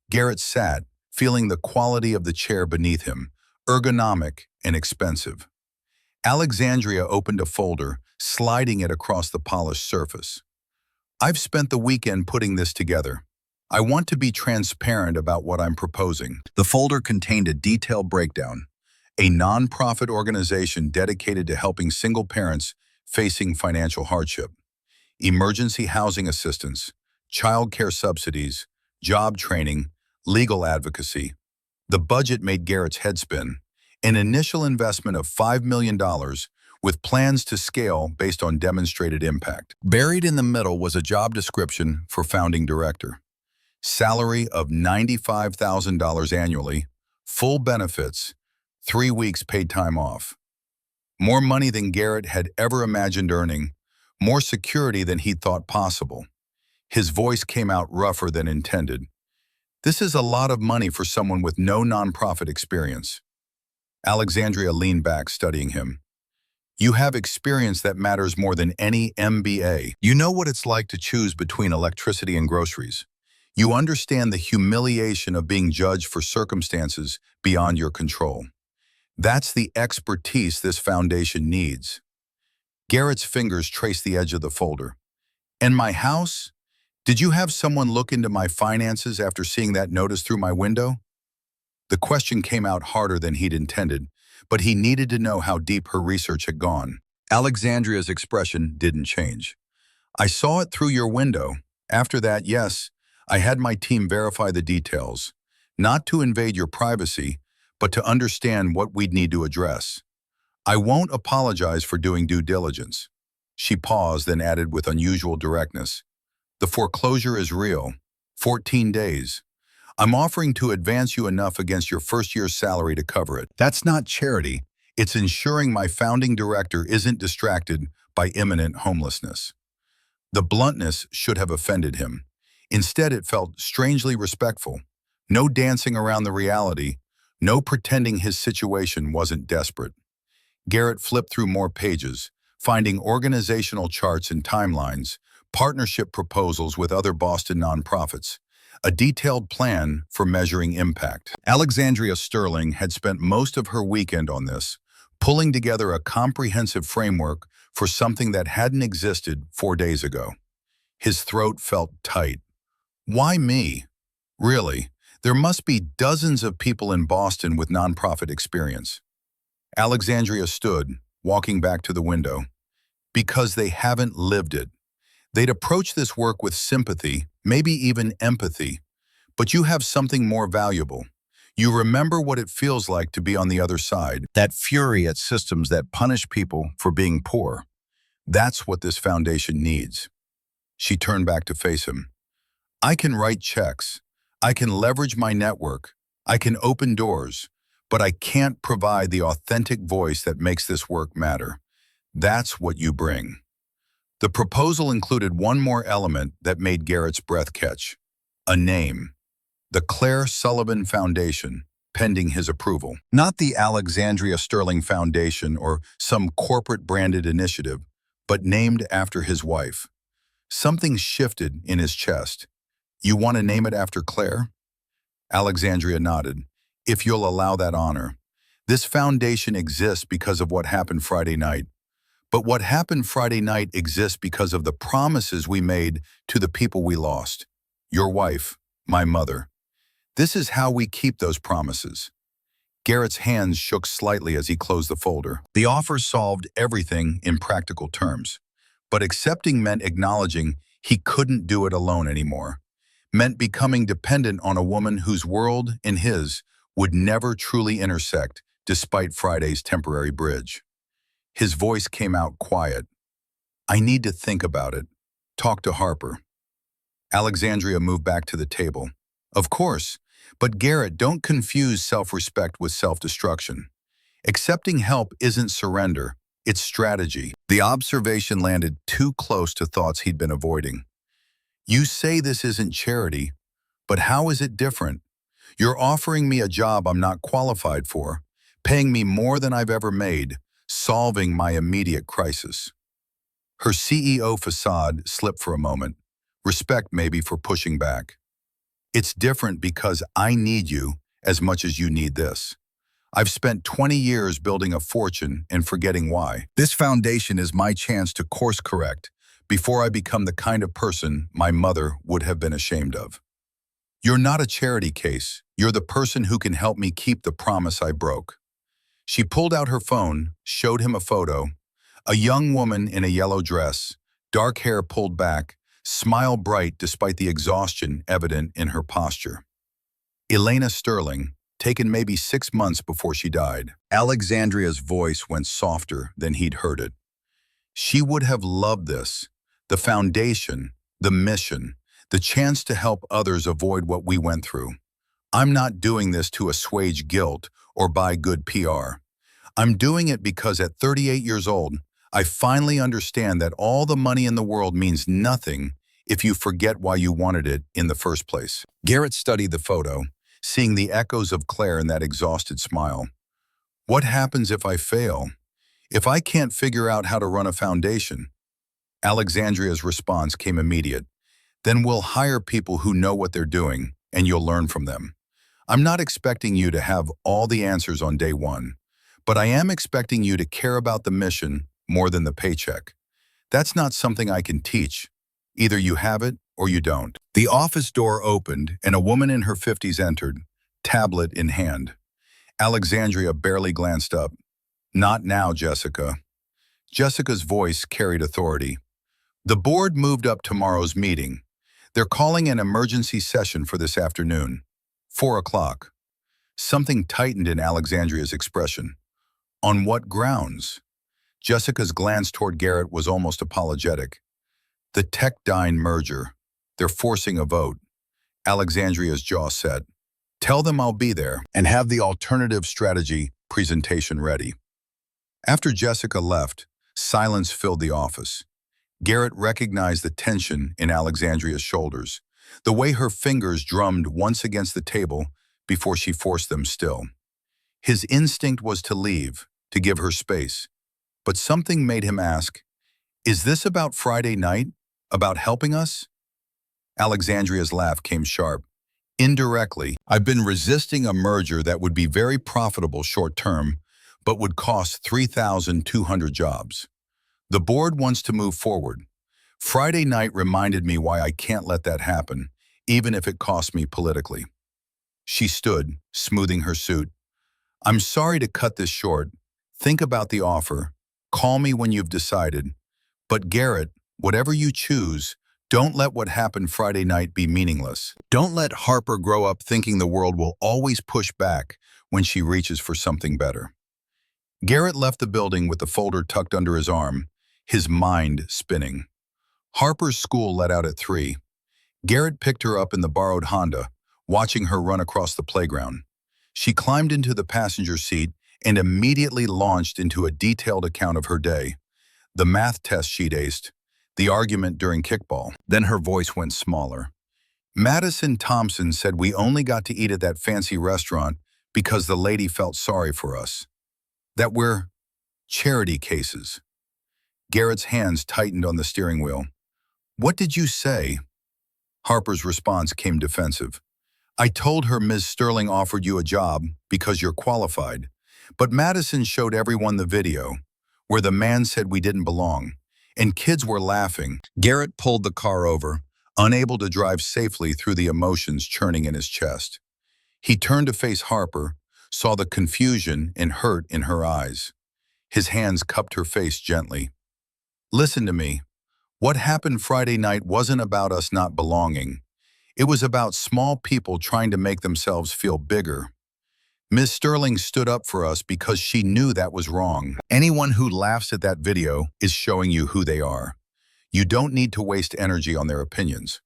Garrett sat, feeling the quality of the chair beneath him, ergonomic and expensive. Alexandria opened a folder, sliding it across the polished surface. "I've spent the weekend putting this together. I want to be transparent about what I'm proposing." The folder contained a detailed breakdown, a nonprofit organization dedicated to helping single parents facing financial hardship, emergency housing assistance, child care subsidies, job training, legal advocacy. The budget made Garrett's head spin. An initial investment of $5 million with plans to scale based on demonstrated impact. Buried in the middle was a job description for founding director. Salary of $95,000 annually, full benefits, 3 weeks paid time off. More money than Garrett had ever imagined earning, more security than he'd thought possible. His voice came out rougher than intended. "This is a lot of money for someone with no nonprofit experience." Alexandria leaned back, studying him. "You have experience that matters more than any MBA. You know what it's like to choose between electricity and groceries. You understand the humiliation of being judged for circumstances beyond your control. That's the expertise this foundation needs." Garrett's fingers traced the edge of the folder. "And my house? Did you have someone look into my finances after seeing that notice through my window?" The question came out harder than he'd intended, but he needed to know how deep her research had gone. Alexandria's expression didn't change. "I saw it through your window. After that, yes, I had my team verify the details, not to invade your privacy, but to understand what we'd need to address. I won't apologize for doing due diligence." She paused, then added with unusual directness, "The foreclosure is real. 14 days. I'm offering to advance you enough against your first year's salary to cover it. That's not charity. It's ensuring my founding director isn't distracted by imminent homelessness." The bluntness should have offended him. Instead, it felt strangely respectful. No dancing around the reality, no pretending his situation wasn't desperate. Garrett flipped through more pages, finding organizational charts and timelines, partnership proposals with other Boston nonprofits, a detailed plan for measuring impact. Alexandria Sterling had spent most of her weekend on this, pulling together a comprehensive framework for something that hadn't existed 4 days ago. His throat felt tight. Why me? Really, there must be dozens of people in Boston with nonprofit experience. Alexandria stood, walking back to the window. Because they haven't lived it. They'd approach this work with sympathy, maybe even empathy. But you have something more valuable. You remember what it feels like to be on the other side, that fury at systems that punish people for being poor. That's what this foundation needs. She turned back to face him. "I can write checks. I can leverage my network. I can open doors. But I can't provide the authentic voice that makes this work matter. That's what you bring." The proposal included one more element that made Garrett's breath catch. A name. The Claire Sullivan Foundation, pending his approval. Not the Alexandria Sterling Foundation or some corporate-branded initiative, but named after his wife. Something shifted in his chest. "You want to name it after Claire?" Alexandria nodded. "If you'll allow that honor. This foundation exists because of what happened Friday night. But what happened Friday night exists because of the promises we made to the people we lost. Your wife, my mother. This is how we keep those promises." Garrett's hands shook slightly as he closed the folder. The offer solved everything in practical terms. But accepting meant acknowledging he couldn't do it alone anymore. Meant becoming dependent on a woman whose world and his would never truly intersect despite Friday's temporary bridge. His voice came out quiet. I need to think about it. Talk to Harper. Alexandria moved back to the table. Of course, but Garrett, don't confuse self-respect with self-destruction. Accepting help isn't surrender, it's strategy. The observation landed too close to thoughts he'd been avoiding. You say this isn't charity, but how is it different? You're offering me a job I'm not qualified for, paying me more than I've ever made, solving my immediate crisis. Her CEO facade slipped for a moment. Respect maybe for pushing back. It's different because I need you as much as you need this. I've spent 20 years building a fortune and forgetting why. This foundation is my chance to course correct before I become the kind of person my mother would have been ashamed of. You're not a charity case. You're the person who can help me keep the promise I broke. She pulled out her phone, showed him a photo. A young woman in a yellow dress, dark hair pulled back, smile bright despite the exhaustion evident in her posture. Elena Sterling, taken maybe 6 months before she died. Alexandria's voice went softer than he'd heard it. She would have loved this, the foundation, the mission, the chance to help others avoid what we went through. I'm not doing this to assuage guilt or buy good PR. I'm doing it because at 38 years old, I finally understand that all the money in the world means nothing if you forget why you wanted it in the first place. Garrett studied the photo, seeing the echoes of Claire in that exhausted smile. What happens if I fail? If I can't figure out how to run a foundation? Alexandria's response came immediate. Then we'll hire people who know what they're doing, and you'll learn from them. I'm not expecting you to have all the answers on day one, but I am expecting you to care about the mission more than the paycheck. That's not something I can teach. Either you have it or you don't. The office door opened and a woman in her 50s entered, tablet in hand. Alexandria barely glanced up. Not now, Jessica. Jessica's voice carried authority. The board moved up tomorrow's meeting. They're calling an emergency session for this afternoon. 4 o'clock. Something tightened in Alexandria's expression. On what grounds? Jessica's glance toward Garrett was almost apologetic. The Tech-Dine merger. They're forcing a vote. Alexandria's jaw set. Tell them I'll be there and have the alternative strategy presentation ready. After Jessica left, silence filled the office. Garrett recognized the tension in Alexandria's shoulders, the way her fingers drummed once against the table before she forced them still. His instinct was to leave, to give her space. But something made him ask, is this about Friday night? About helping us? Alexandria's laugh came sharp. Indirectly, I've been resisting a merger that would be very profitable short-term, but would cost 3,200 jobs. The board wants to move forward. Friday night reminded me why I can't let that happen, even if it costs me politically. She stood, smoothing her suit. I'm sorry to cut this short. Think about the offer. Call me when you've decided. But Garrett, whatever you choose, don't let what happened Friday night be meaningless. Don't let Harper grow up thinking the world will always push back when she reaches for something better. Garrett left the building with the folder tucked under his arm, his mind spinning. Harper's school let out at 3. Garrett picked her up in the borrowed Honda, watching her run across the playground. She climbed into the passenger seat and immediately launched into a detailed account of her day. The math test she'd aced, the argument during kickball. Then her voice went smaller. Madison Thompson said we only got to eat at that fancy restaurant because the lady felt sorry for us. That we're charity cases. Garrett's hands tightened on the steering wheel. What did you say? Harper's response came defensive. I told her Ms. Sterling offered you a job because you're qualified, but Madison showed everyone the video where the man said we didn't belong, and kids were laughing. Garrett pulled the car over, unable to drive safely through the emotions churning in his chest. He turned to face Harper, saw the confusion and hurt in her eyes. His hands cupped her face gently. Listen to me. What happened Friday night wasn't about us not belonging. It was about small people trying to make themselves feel bigger. Ms. Sterling stood up for us because she knew that was wrong. Anyone who laughs at that video is showing you who they are. You don't need to waste energy on their opinions.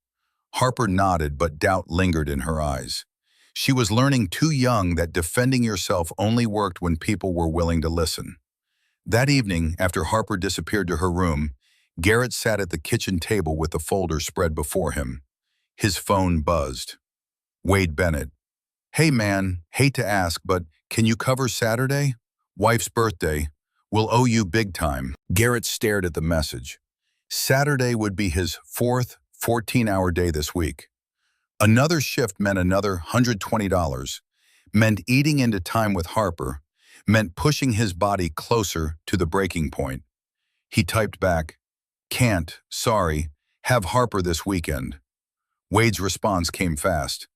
Harper nodded, but doubt lingered in her eyes. She was learning too young that defending yourself only worked when people were willing to listen. That evening, after Harper disappeared to her room, Garrett sat at the kitchen table with the folder spread before him. His phone buzzed. Wade Bennett. Hey man, hate to ask, but can you cover Saturday? Wife's birthday. We'll owe you big time. Garrett stared at the message. Saturday would be his fourth 14-hour day this week. Another shift meant another $120, meant eating into time with Harper, meant pushing his body closer to the breaking point. He typed back, can't, sorry, have Harper this weekend. Wade's response came fast.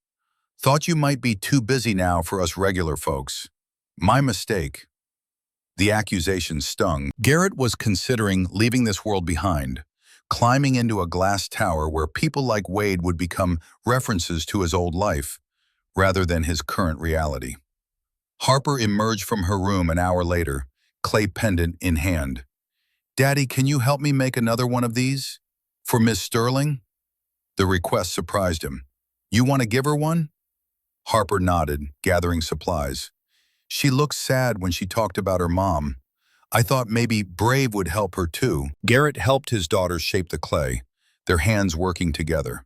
Thought you might be too busy now for us regular folks. My mistake. The accusation stung. Garrett was considering leaving this world behind, climbing into a glass tower where people like Wade would become references to his old life, rather than his current reality. Harper emerged from her room an hour later, clay pendant in hand. Daddy, can you help me make another one of these? For Miss Sterling? The request surprised him. You want to give her one? Harper nodded, gathering supplies. She looked sad when she talked about her mom. I thought maybe Brave would help her too. Garrett helped his daughter shape the clay, their hands working together.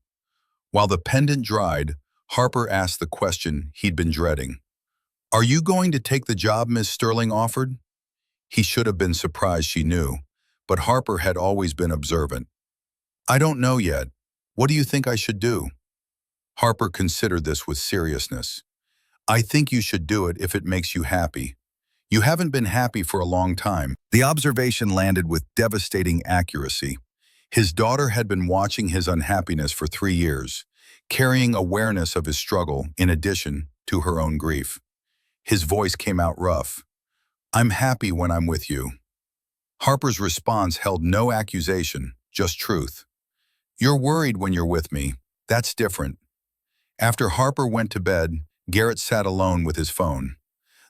While the pendant dried, Harper asked the question he'd been dreading. Are you going to take the job Miss Sterling offered? He should have been surprised she knew, but Harper had always been observant. I don't know yet. What do you think I should do? Harper considered this with seriousness. I think you should do it if it makes you happy. You haven't been happy for a long time. The observation landed with devastating accuracy. His daughter had been watching his unhappiness for 3 years, carrying awareness of his struggle in addition to her own grief. His voice came out rough. I'm happy when I'm with you. Harper's response held no accusation, just truth. You're worried when you're with me. That's different. After Harper went to bed, Garrett sat alone with his phone.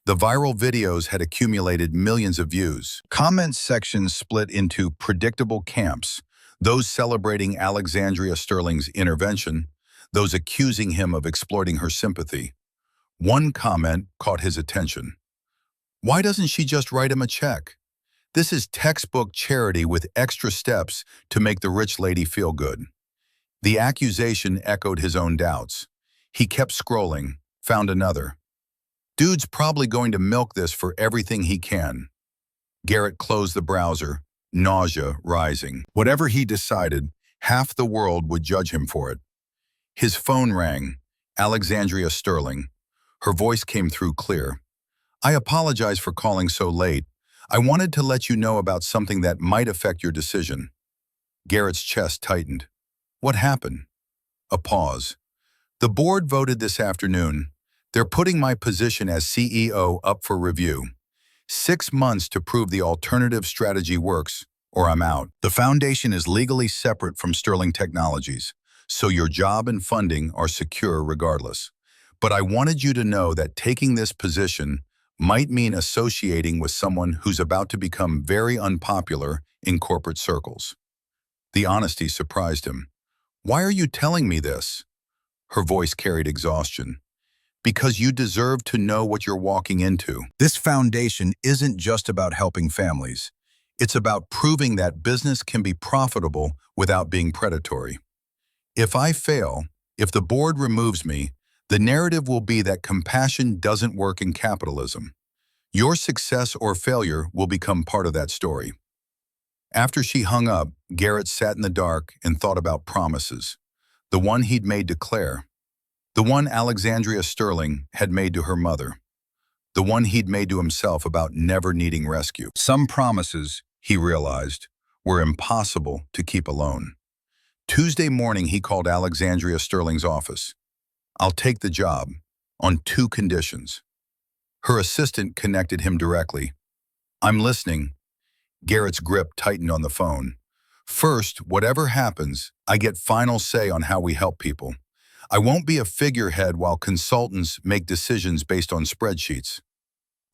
The viral videos had accumulated millions of views. Comment sections split into predictable camps, those celebrating Alexandria Sterling's intervention, those accusing him of exploiting her sympathy. One comment caught his attention. Why doesn't she just write him a check? This is textbook charity with extra steps to make the rich lady feel good. The accusation echoed his own doubts. He kept scrolling, found another. Dude's probably going to milk this for everything he can. Garrett closed the browser, nausea rising. Whatever he decided, half the world would judge him for it. His phone rang. Alexandria Sterling. Her voice came through clear. I apologize for calling so late. I wanted to let you know about something that might affect your decision. Garrett's chest tightened. What happened? A pause. The board voted this afternoon. They're putting my position as CEO up for review. 6 months to prove the alternative strategy works, or I'm out. The foundation is legally separate from Sterling Technologies, so your job and funding are secure regardless. But I wanted you to know that taking this position might mean associating with someone who's about to become very unpopular in corporate circles. The honesty surprised him. Why are you telling me this? Her voice carried exhaustion. Because you deserve to know what you're walking into. This foundation isn't just about helping families. It's about proving that business can be profitable without being predatory. If I fail, if the board removes me, the narrative will be that compassion doesn't work in capitalism. Your success or failure will become part of that story. After she hung up, Garrett sat in the dark and thought about promises. The one he'd made to Claire. The one Alexandria Sterling had made to her mother. The one he'd made to himself about never needing rescue. Some promises, he realized, were impossible to keep alone. Tuesday morning, he called Alexandria Sterling's office. I'll take the job, on 2 conditions. Her assistant connected him directly. "I'm listening." Garrett's grip tightened on the phone. "First, whatever happens, I get final say on how we help people. I won't be a figurehead while consultants make decisions based on spreadsheets."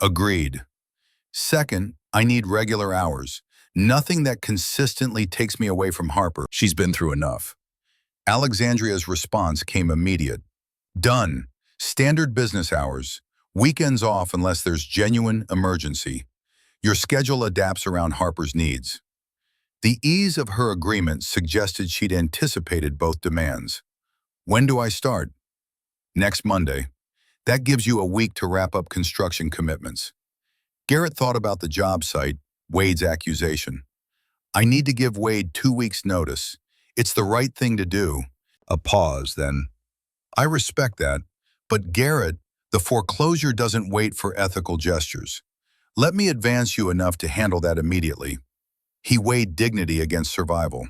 "Agreed." "Second, I need regular hours. Nothing that consistently takes me away from Harper. She's been through enough." Alexandria's response came immediate. "Done. Standard business hours. Weekends off unless there's genuine emergency. Your schedule adapts around Harper's needs." The ease of her agreement suggested she'd anticipated both demands. "When do I start?" "Next Monday. That gives you a week to wrap up construction commitments." Garrett thought about the job site, Wade's accusation. "I need to give Wade 2 weeks' notice. It's the right thing to do." A pause, then. "I respect that. But Garrett, the foreclosure doesn't wait for ethical gestures. Let me advance you enough to handle that immediately." He weighed dignity against survival.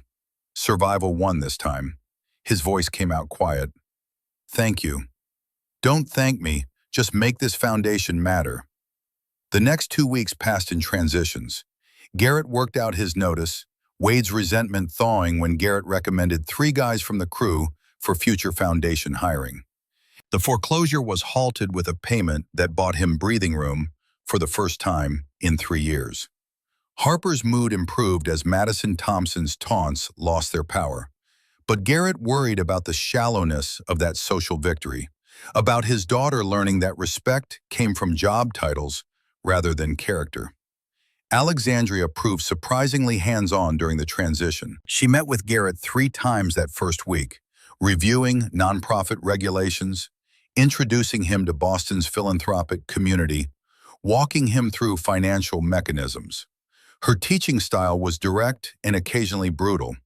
Survival won this time. His voice came out quiet. "Thank you. Don't thank me, just make this foundation matter." The next 2 weeks passed in transitions. Garrett worked out his notice, Wade's resentment thawing when Garrett recommended 3 guys from the crew for future foundation hiring. The foreclosure was halted with a payment that bought him breathing room for the first time in 3 years. Harper's mood improved as Madison Thompson's taunts lost their power. But Garrett worried about the shallowness of that social victory, about his daughter learning that respect came from job titles rather than character. Alexandria proved surprisingly hands-on during the transition. She met with Garrett 3 times that first week, reviewing nonprofit regulations, introducing him to Boston's philanthropic community, walking him through financial mechanisms. Her teaching style was direct and occasionally brutal.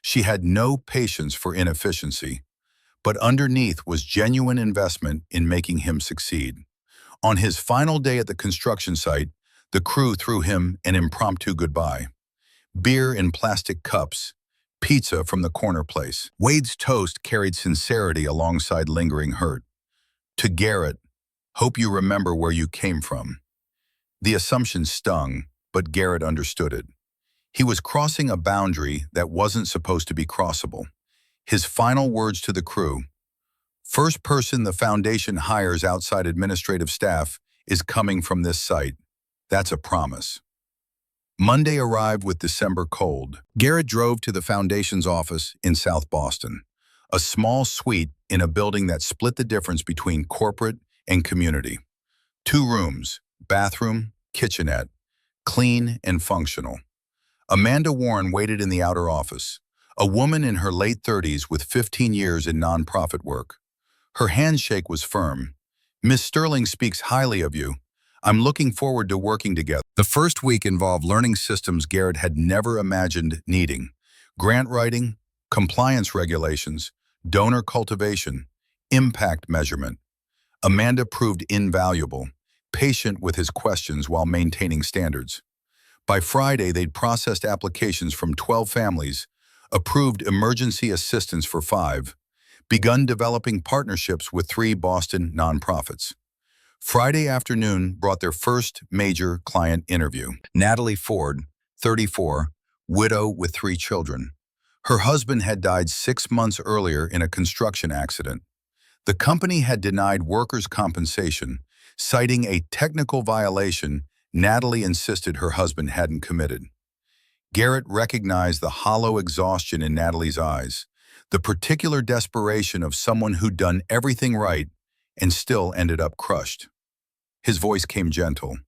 She had no patience for inefficiency, but underneath was genuine investment in making him succeed. On his final day at the construction site, the crew threw him an impromptu goodbye. Beer in plastic cups, pizza from the corner place. Wade's toast carried sincerity alongside lingering hurt. To Garrett, "Hope you remember where you came from." The assumption stung, but Garrett understood it. He was crossing a boundary that wasn't supposed to be crossable. His final words to the crew, "First person the foundation hires outside administrative staff is coming from this site. That's a promise." Monday arrived with December cold. Garrett drove to the foundation's office in South Boston, a small suite in a building that split the difference between corporate and community. 2 rooms, bathroom, kitchenette, clean and functional. Amanda Warren waited in the outer office, a woman in her late 30s with 15 years in nonprofit work. Her handshake was firm. "Miss Sterling speaks highly of you. I'm looking forward to working together." The first week involved learning systems Garrett had never imagined needing. Grant writing, compliance regulations, donor cultivation, impact measurement. Amanda proved invaluable, patient with his questions while maintaining standards. By Friday, they'd processed applications from 12 families, approved emergency assistance for 5, begun developing partnerships with 3 Boston nonprofits. Friday afternoon brought their first major client interview. Natalie Ford, 34, widow with 3 children. Her husband had died 6 months earlier in a construction accident. The company had denied workers' compensation, citing a technical violation Natalie insisted her husband hadn't committed. Garrett recognized the hollow exhaustion in Natalie's eyes, the particular desperation of someone who'd done everything right and still ended up crushed. His voice came gentle.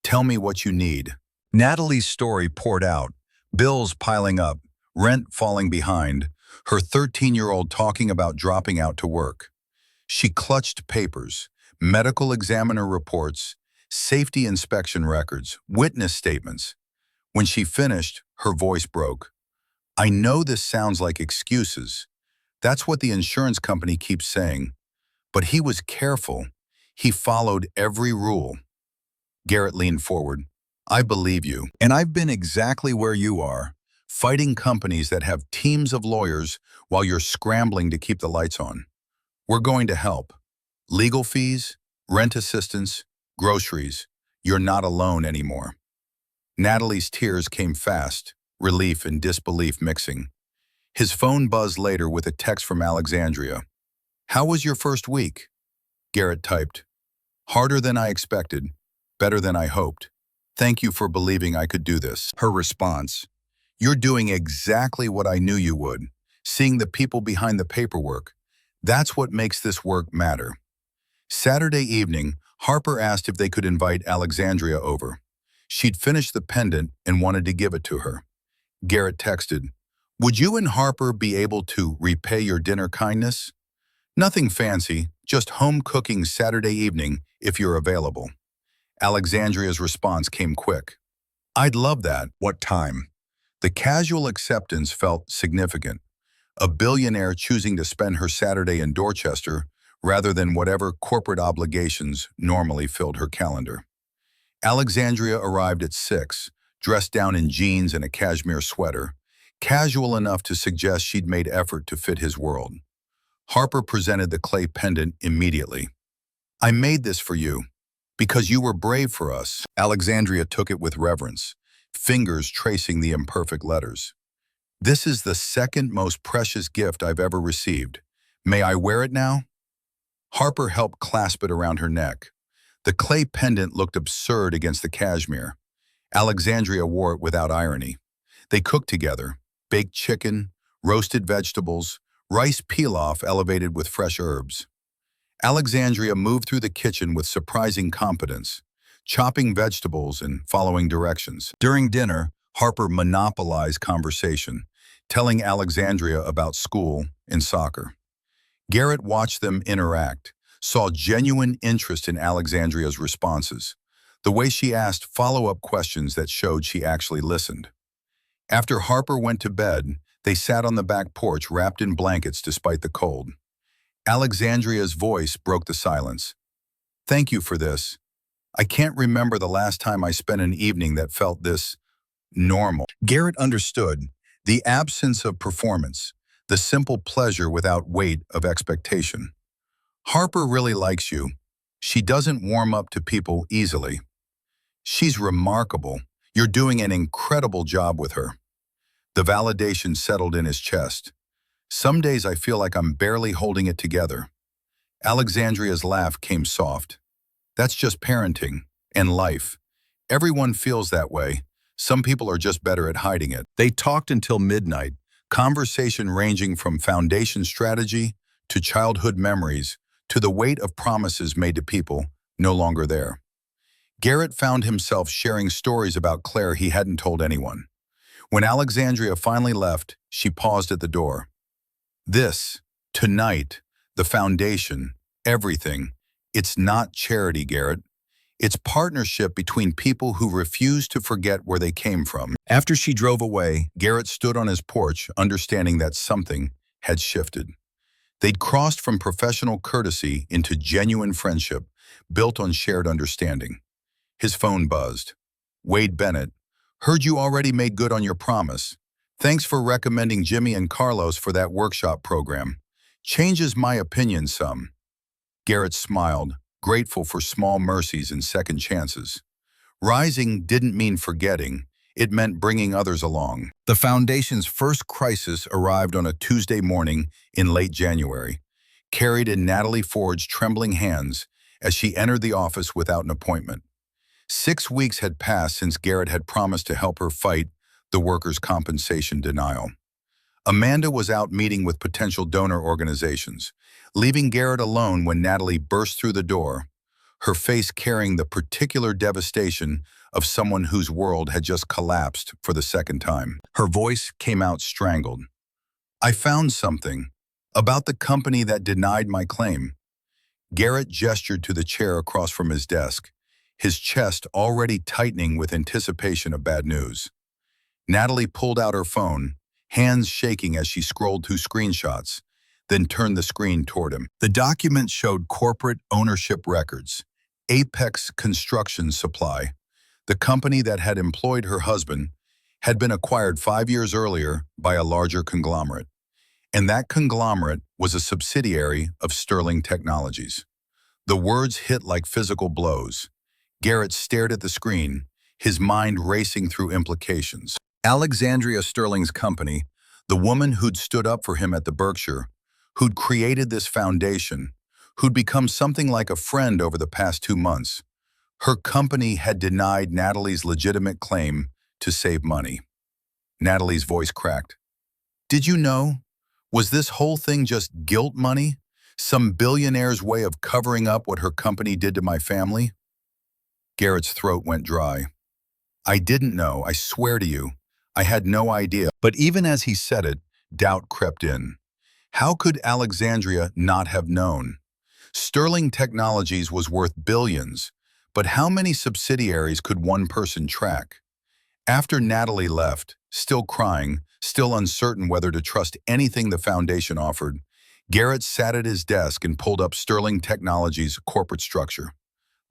"Tell me what you need." Natalie's story poured out, bills piling up, rent falling behind, her 13-year-old talking about dropping out to work. She clutched papers, medical examiner reports, safety inspection records, witness statements. When she finished, her voice broke. "I know this sounds like excuses. That's what the insurance company keeps saying. But he was careful. He followed every rule." Garrett leaned forward. "I believe you. And I've been exactly where you are, fighting companies that have teams of lawyers while you're scrambling to keep the lights on. We're going to help. Legal fees, rent assistance, Groceries. You're not alone anymore. Natalie's tears came fast, relief and disbelief mixing. His phone buzzed later with a text from Alexandria. How was your first week? Garrett typed. Harder than I expected, better than I hoped. Thank you for believing I could do this. Her response. You're doing exactly what I knew you would. Seeing the people behind the paperwork. That's what makes this work matter. Saturday evening, Harper asked if they could invite Alexandria over. She'd finished the pendant and wanted to give it to her. Garrett texted, would you and Harper be able to repay your dinner kindness? Nothing fancy, just home cooking Saturday evening if you're available. Alexandria's response came quick. I'd love that. What time? The casual acceptance felt significant. A billionaire choosing to spend her Saturday in Dorchester rather than whatever corporate obligations normally filled her calendar. Alexandria arrived at 6, dressed down in jeans and a cashmere sweater, casual enough to suggest she'd made effort to fit his world. Harper presented the clay pendant immediately. I made this for you, because you were brave for us. Alexandria took it with reverence, fingers tracing the imperfect letters. This is the second most precious gift I've ever received. May I wear it now? Harper helped clasp it around her neck. The clay pendant looked absurd against the cashmere. Alexandria wore it without irony. They cooked together, baked chicken, roasted vegetables, rice pilaf elevated with fresh herbs. Alexandria moved through the kitchen with surprising competence, chopping vegetables and following directions. During dinner, Harper monopolized conversation, telling Alexandria about school and soccer. Garrett watched them interact, saw genuine interest in Alexandria's responses, the way she asked follow-up questions that showed she actually listened. After Harper went to bed, they sat on the back porch wrapped in blankets despite the cold. Alexandria's voice broke the silence. Thank you for this. I can't remember the last time I spent an evening that felt this normal. Garrett understood the absence of performance, the simple pleasure without weight of expectation. Harper really likes you. She doesn't warm up to people easily. She's remarkable. You're doing an incredible job with her. The validation settled in his chest. Some days I feel like I'm barely holding it together. Alexandria's laugh came soft. That's just parenting and life. Everyone feels that way. Some people are just better at hiding it. They talked until midnight, conversation ranging from foundation strategy to childhood memories to the weight of promises made to people no longer there. Garrett found himself sharing stories about Claire he hadn't told anyone. When Alexandria finally left, she paused at the door. This, tonight, the foundation, everything, it's not charity, Garrett. It's partnership between people who refuse to forget where they came from. After she drove away, Garrett stood on his porch, understanding that something had shifted. They'd crossed from professional courtesy into genuine friendship, built on shared understanding. His phone buzzed. Wade Bennett, heard you already made good on your promise. Thanks for recommending Jimmy and Carlos for that workshop program. Changes my opinion some. Garrett smiled, grateful for small mercies and second chances. Rising didn't mean forgetting. It meant bringing others along. The foundation's first crisis arrived on a Tuesday morning in late January, carried in Natalie Ford's trembling hands as she entered the office without an appointment. 6 weeks had passed since Garrett had promised to help her fight the workers' compensation denial. Amanda was out meeting with potential donor organizations, leaving Garrett alone when Natalie burst through the door, her face carrying the particular devastation of someone whose world had just collapsed for the second time. Her voice came out strangled. I found something about the company that denied my claim. Garrett gestured to the chair across from his desk, his chest already tightening with anticipation of bad news. Natalie pulled out her phone, hands shaking as she scrolled through screenshots, then turned the screen toward him. The document showed corporate ownership records. Apex Construction Supply, the company that had employed her husband, had been acquired 5 years earlier by a larger conglomerate. And that conglomerate was a subsidiary of Sterling Technologies. The words hit like physical blows. Garrett stared at the screen, his mind racing through implications. Alexandria Sterling's company, the woman who'd stood up for him at the Berkshire, who'd created this foundation, who'd become something like a friend over the past 2 months, her company had denied Natalie's legitimate claim to save money. Natalie's voice cracked. Did you know? Was this whole thing just guilt money? Some billionaire's way of covering up what her company did to my family? Garrett's throat went dry. I didn't know, I swear to you. I had no idea. But even as he said it, doubt crept in. How could Alexandria not have known? Sterling Technologies was worth billions, but how many subsidiaries could one person track? After Natalie left, still crying, still uncertain whether to trust anything the foundation offered, Garrett sat at his desk and pulled up Sterling Technologies' corporate structure.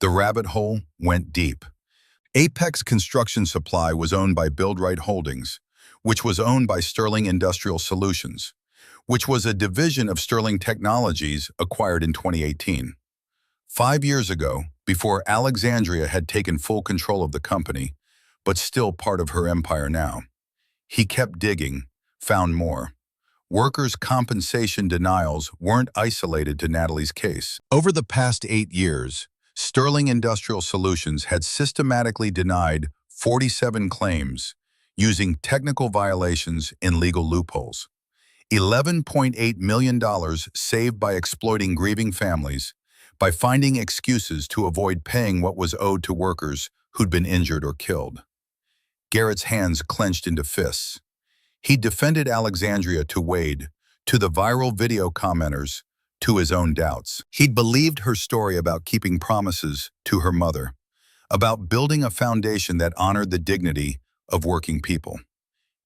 The rabbit hole went deep. Apex Construction Supply was owned by BuildRight Holdings, which was owned by Sterling Industrial Solutions, which was a division of Sterling Technologies acquired in 2018. 5 years ago, before Alexandria had taken full control of the company, but still part of her empire now. He kept digging, found more. Workers' compensation denials weren't isolated to Natalie's case. Over the past 8 years, Sterling Industrial Solutions had systematically denied 47 claims using technical violations and legal loopholes. $11.8 million saved by exploiting grieving families, by finding excuses to avoid paying what was owed to workers who'd been injured or killed. Garrett's hands clenched into fists. He defended Alexandria to Wade, to the viral video commenters, to his own doubts. He'd believed her story about keeping promises to her mother, about building a foundation that honored the dignity of working people.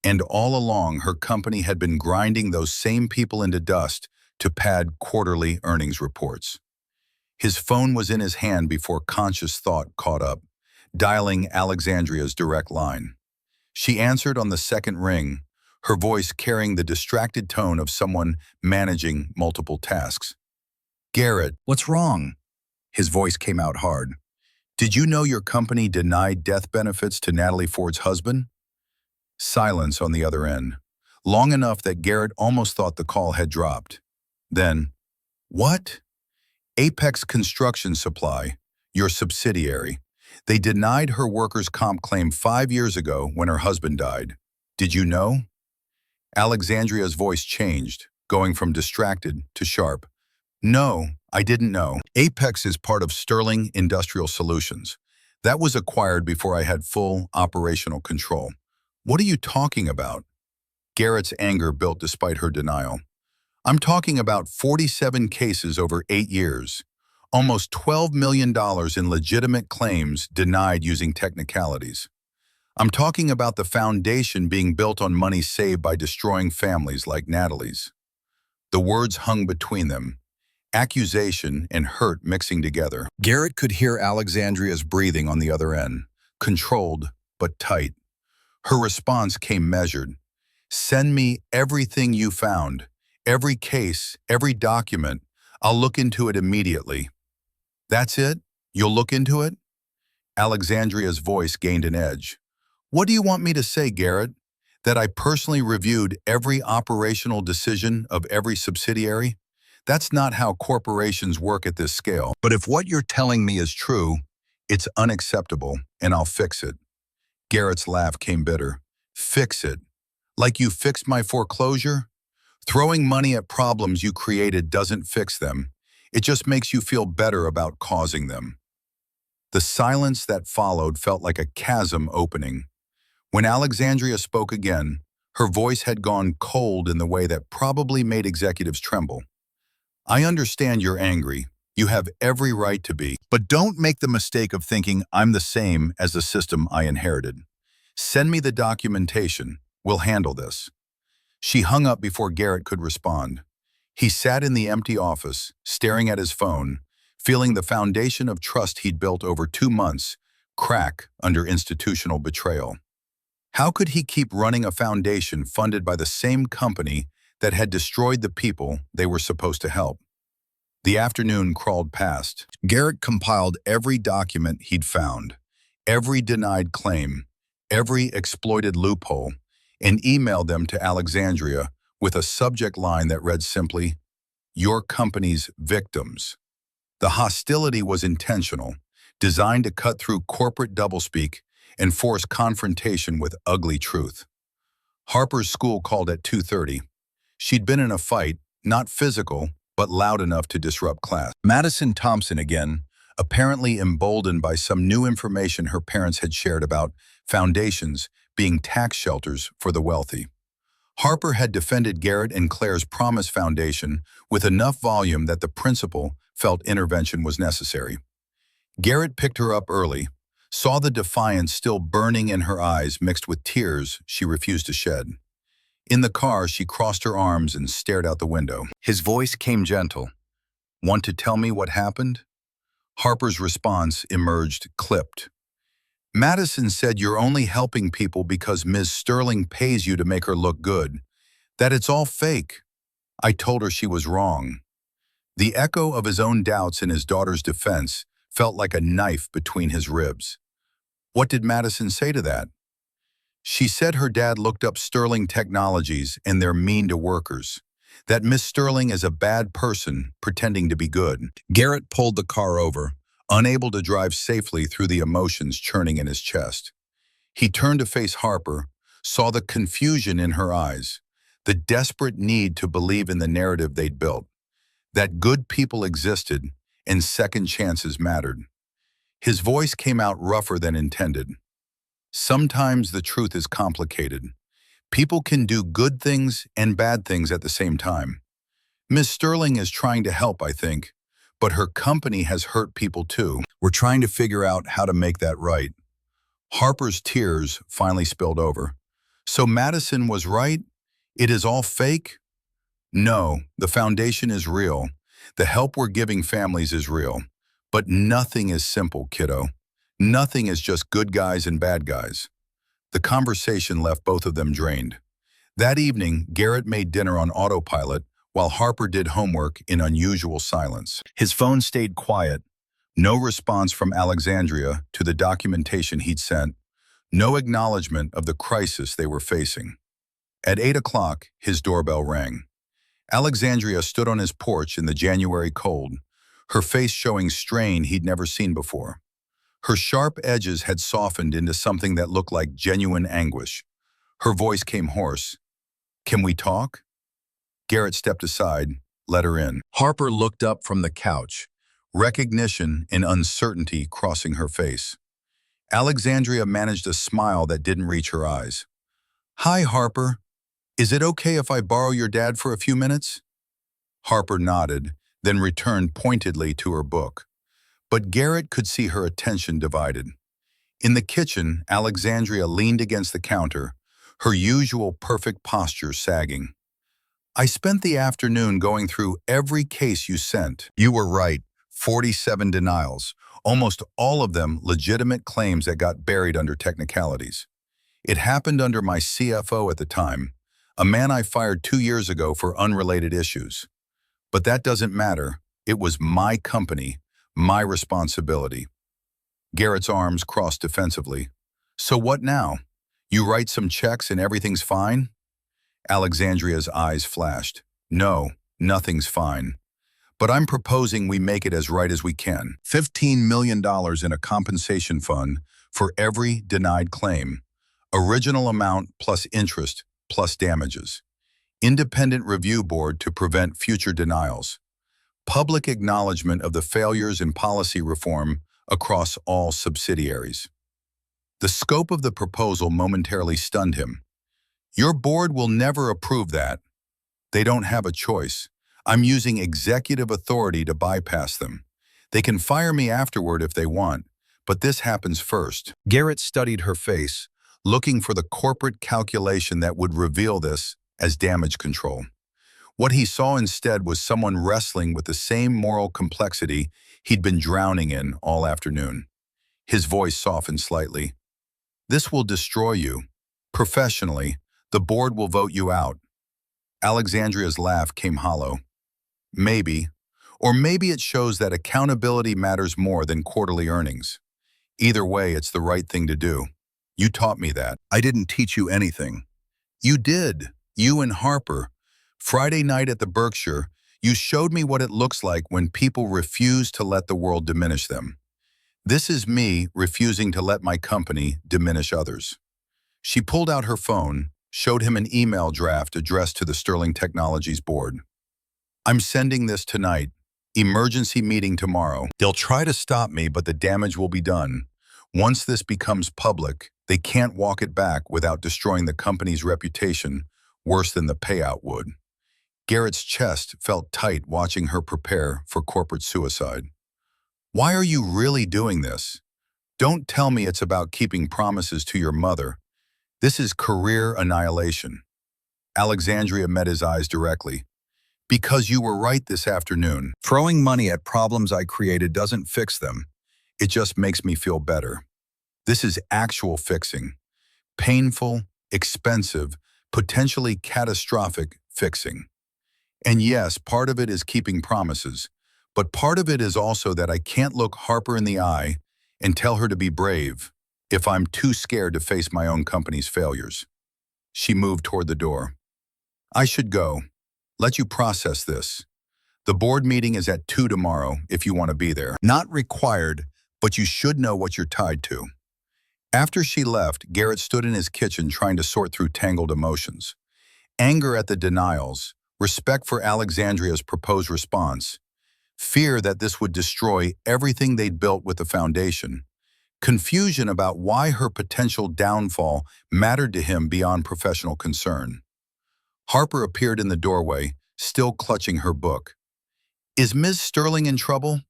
And all along, her company had been grinding those same people into dust to pad quarterly earnings reports. His phone was in his hand before conscious thought caught up, dialing Alexandria's direct line. She answered on the second ring, her voice carrying the distracted tone of someone managing multiple tasks. Garrett, what's wrong? His voice came out hard. Did you know your company denied death benefits to Natalie Ford's husband? Silence on the other end, long enough that Garrett almost thought the call had dropped. Then, what? Apex Construction Supply, your subsidiary. They denied her workers' comp claim 5 years ago when her husband died. Did you know? Alexandria's voice changed, going from distracted to sharp. No, I didn't know. Apex is part of Sterling Industrial Solutions. That was acquired before I had full operational control. What are you talking about? Garrett's anger built despite her denial. I'm talking about 47 cases over 8 years. Almost $12 million in legitimate claims denied using technicalities. I'm talking about the foundation being built on money saved by destroying families like Natalie's. The words hung between them, accusation and hurt mixing together. Garrett could hear Alexandria's breathing on the other end, controlled but tight. Her response came measured. Send me everything you found, every case, every document. I'll look into it immediately. That's it? You'll look into it? Alexandria's voice gained an edge. What do you want me to say, Garrett? That I personally reviewed every operational decision of every subsidiary? That's not how corporations work at this scale. But if what you're telling me is true, it's unacceptable, and I'll fix it. Garrett's laugh came bitter. Fix it? Like you fixed my foreclosure? Throwing money at problems you created doesn't fix them. It just makes you feel better about causing them. The silence that followed felt like a chasm opening. When Alexandria spoke again, her voice had gone cold in the way that probably made executives tremble. I understand you're angry. You have every right to be. But don't make the mistake of thinking I'm the same as the system I inherited. Send me the documentation. We'll handle this. She hung up before Garrett could respond. He sat in the empty office, staring at his phone, feeling the foundation of trust he'd built over 2 months crack under institutional betrayal. How could he keep running a foundation funded by the same company that had destroyed the people they were supposed to help? The afternoon crawled past. Garrett compiled every document he'd found, every denied claim, every exploited loophole, and emailed them to Alexandria with a subject line that read simply, "Your company's victims." The hostility was intentional, designed to cut through corporate doublespeak and force confrontation with ugly truth. Harper's school called at 2:30. She'd been in a fight, not physical, but loud enough to disrupt class. Madison Thompson again, apparently emboldened by some new information her parents had shared about foundations being tax shelters for the wealthy. Harper had defended Garrett and Claire's Promise Foundation with enough volume that the principal felt intervention was necessary. Garrett picked her up early, saw the defiance still burning in her eyes mixed with tears she refused to shed. In the car, she crossed her arms and stared out the window. His voice came gentle. "Want to tell me what happened?" Harper's response emerged clipped. "Madison said you're only helping people because Ms. Sterling pays you to make her look good, that it's all fake." I told her she was wrong. The echo of his own doubts in his daughter's defense felt like a knife between his ribs. What did Madison say to that? She said her dad looked up Sterling Technologies and they're mean to workers. That Miss Sterling is a bad person pretending to be good. Garrett pulled the car over, unable to drive safely through the emotions churning in his chest. He turned to face Harper, saw the confusion in her eyes, the desperate need to believe in the narrative they'd built, that good people existed and second chances mattered. His voice came out rougher than intended. Sometimes the truth is complicated. People can do good things and bad things at the same time. Miss Sterling is trying to help, I think, but her company has hurt people too. We're trying to figure out how to make that right. Harper's tears finally spilled over. So Madison was right? It is all fake? No, the foundation is real. The help we're giving families is real. But nothing is simple, kiddo. Nothing is just good guys and bad guys. The conversation left both of them drained. That evening, Garrett made dinner on autopilot while Harper did homework in unusual silence. His phone stayed quiet. No response from Alexandria to the documentation he'd sent. No acknowledgement of the crisis they were facing. At 8 o'clock, his doorbell rang. Alexandria stood on his porch in the January cold, her face showing strain he'd never seen before. Her sharp edges had softened into something that looked like genuine anguish. Her voice came hoarse. "Can we talk?" Garrett stepped aside, let her in. Harper looked up from the couch, recognition and uncertainty crossing her face. Alexandria managed a smile that didn't reach her eyes. "Hi, Harper. Is it okay if I borrow your dad for a few minutes?" Harper nodded, then returned pointedly to her book. But Garrett could see her attention divided. In the kitchen, Alexandria leaned against the counter, her usual perfect posture sagging. "I spent the afternoon going through every case you sent. You were right, 47 denials, almost all of them legitimate claims that got buried under technicalities. It happened under my CFO at the time, a man I fired 2 years ago for unrelated issues. But that doesn't matter. It was my company, my responsibility." Garrett's arms crossed defensively. "So what now? You write some checks and everything's fine?" Alexandria's eyes flashed. "No, nothing's fine. But I'm proposing we make it as right as we can. $15 million in a compensation fund for every denied claim. Original amount plus interest plus damages. Independent review board to prevent future denials. Public acknowledgement of the failures in policy reform across all subsidiaries." The scope of the proposal momentarily stunned him. "Your board will never approve that. They don't have a choice. I'm using executive authority to bypass them. They can fire me afterward if they want, but this happens first." Garrett studied her face, looking for the corporate calculation that would reveal this as damage control. What he saw instead was someone wrestling with the same moral complexity he'd been drowning in all afternoon. His voice softened slightly. "This will destroy you. Professionally, the board will vote you out." Alexandria's laugh came hollow. "Maybe. Or maybe it shows that accountability matters more than quarterly earnings. Either way, it's the right thing to do. You taught me that. I didn't teach you anything. You did. You and Harper. Friday night at the Berkshire, you showed me what it looks like when people refuse to let the world diminish them. This is me refusing to let my company diminish others. She pulled out her phone, showed him an email draft addressed to the Sterling Technologies board. I'm sending this tonight. Emergency meeting tomorrow. They'll try to stop me, but the damage will be done. Once this becomes public, they can't walk it back without destroying the company's reputation worse than the payout would. Garrett's chest felt tight watching her prepare for corporate suicide. Why are you really doing this? Don't tell me it's about keeping promises to your mother. This is career annihilation. Alexandria met his eyes directly. Because you were right this afternoon. Throwing money at problems I created doesn't fix them. It just makes me feel better. This is actual fixing. Painful, expensive, potentially catastrophic fixing. And yes, part of it is keeping promises, but part of it is also that I can't look Harper in the eye and tell her to be brave if I'm too scared to face my own company's failures. She moved toward the door. I should go. Let you process this. The board meeting is at 2 tomorrow if you want to be there. Not required, but you should know what you're tied to. After she left, Garrett stood in his kitchen trying to sort through tangled emotions. Anger at the denials, respect for Alexandria's proposed response, fear that this would destroy everything they'd built with the foundation, confusion about why her potential downfall mattered to him beyond professional concern. Harper appeared in the doorway, still clutching her book. Is Ms. Sterling in trouble?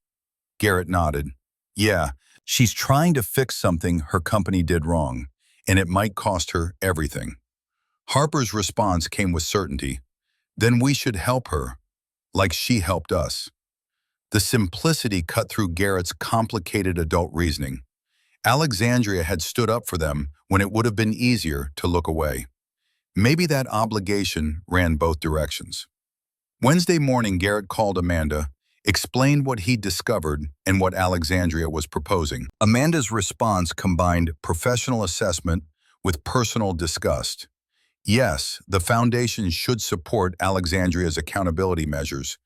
Garrett nodded. Yeah, she's trying to fix something her company did wrong, and it might cost her everything. Harper's response came with certainty. Then we should help her, like she helped us. The simplicity cut through Garrett's complicated adult reasoning. Alexandria had stood up for them when it would have been easier to look away. Maybe that obligation ran both directions. Wednesday morning, Garrett called Amanda, explained what he'd discovered and what Alexandria was proposing. Amanda's response combined professional assessment with personal disgust. Yes, the foundation should support Alexandria's accountability measures,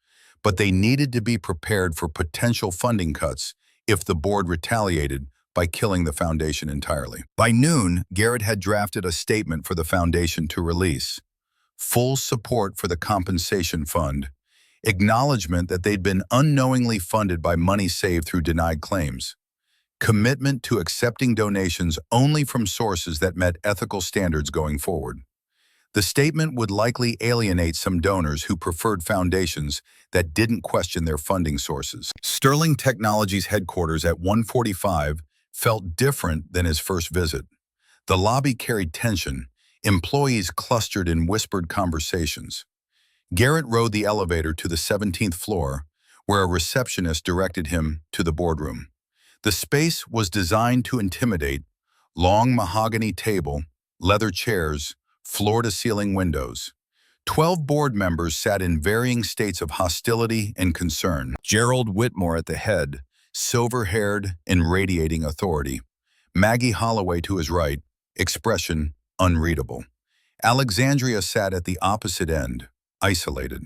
but they needed to be prepared for potential funding cuts if the board retaliated by killing the foundation entirely. By noon, Garrett had drafted a statement for the foundation to release. Full support for the compensation fund, acknowledgement that they'd been unknowingly funded by money saved through denied claims, commitment to accepting donations only from sources that met ethical standards going forward. The statement would likely alienate some donors who preferred foundations that didn't question their funding sources. Sterling Technologies headquarters at 145 felt different than his first visit. The lobby carried tension, employees clustered in whispered conversations. Garrett rode the elevator to the 17th floor, where a receptionist directed him to the boardroom. The space was designed to intimidate: long mahogany table, leather chairs, floor-to-ceiling windows. 12 board members sat in varying states of hostility and concern. Gerald Whitmore at the head, silver-haired and radiating authority. Maggie Holloway to his right, expression unreadable. Alexandria sat at the opposite end, isolated.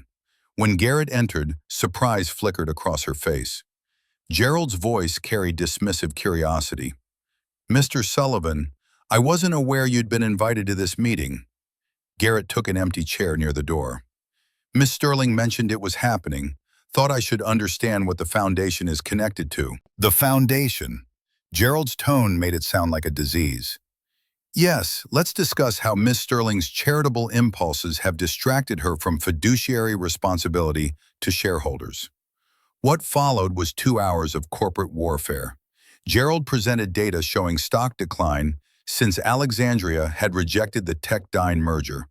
When Garrett entered, surprise flickered across her face. Gerald's voice carried dismissive curiosity. Mr. Sullivan, I wasn't aware you'd been invited to this meeting. Garrett took an empty chair near the door. Miss Sterling mentioned it was happening. Thought I should understand what the foundation is connected to. The foundation. Gerald's tone made it sound like a disease. Yes, let's discuss how Miss Sterling's charitable impulses have distracted her from fiduciary responsibility to shareholders. What followed was 2 hours of corporate warfare. Gerald presented data showing stock decline since Alexandria had rejected the Tech-Dyn merger,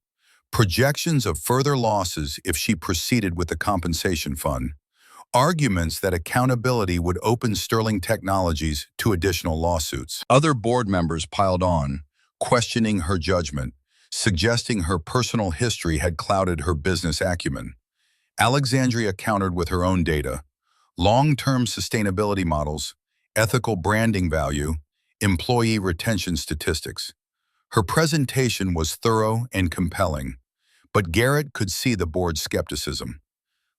projections of further losses if she proceeded with the compensation fund, arguments that accountability would open Sterling Technologies to additional lawsuits. Other board members piled on, questioning her judgment, suggesting her personal history had clouded her business acumen. Alexandria countered with her own data, long-term sustainability models, ethical branding value, employee retention statistics. Her presentation was thorough and compelling, but Garrett could see the board's skepticism.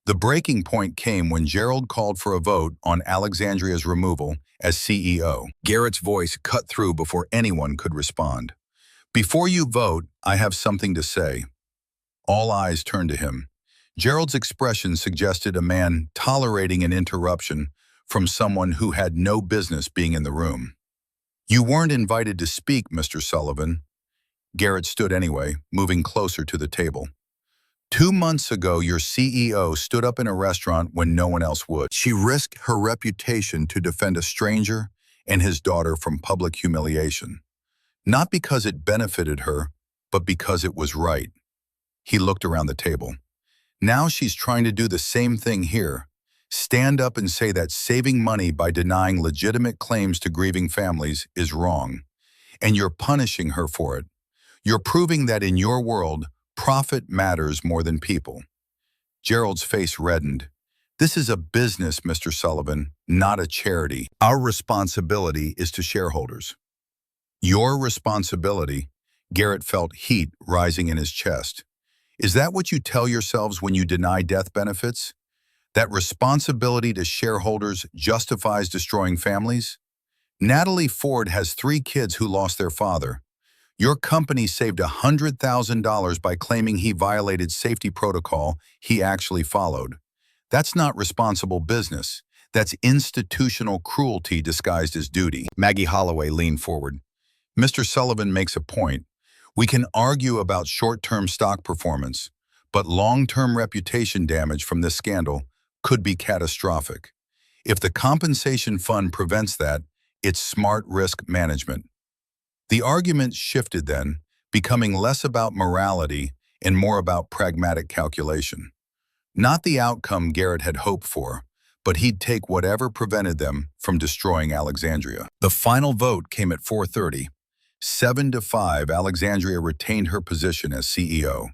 The breaking point came when Gerald called for a vote on Alexandria's removal as CEO. Garrett's voice cut through before anyone could respond. "Before you vote, I have something to say." All eyes turned to him. Gerald's expression suggested a man tolerating an interruption from someone who had no business being in the room. "You weren't invited to speak, Mr. Sullivan." Garrett stood anyway, moving closer to the table. "2 months ago, your CEO stood up in a restaurant when no one else would. She risked her reputation to defend a stranger and his daughter from public humiliation. Not because it benefited her, but because it was right." He looked around the table. "Now she's trying to do the same thing here. Stand up and say that saving money by denying legitimate claims to grieving families is wrong. And you're punishing her for it. You're proving that in your world, profit matters more than people." Gerald's face reddened. "This is a business, Mr. Sullivan, not a charity. Our responsibility is to shareholders." "Your responsibility?" Garrett felt heat rising in his chest. "Is that what you tell yourselves when you deny death benefits? That responsibility to shareholders justifies destroying families? Natalie Ford has 3 kids who lost their father. Your company saved $100,000 by claiming he violated safety protocol he actually followed. That's not responsible business. That's institutional cruelty disguised as duty." Maggie Holloway leaned forward. "Mr. Sullivan makes a point. We can argue about short-term stock performance, but long-term reputation damage from this scandal could be catastrophic. If the compensation fund prevents that, it's smart risk management." The argument shifted then, becoming less about morality and more about pragmatic calculation. Not the outcome Garrett had hoped for, but he'd take whatever prevented them from destroying Alexandria. The final vote came at 4:30. 7-5, Alexandria retained her position as CEO.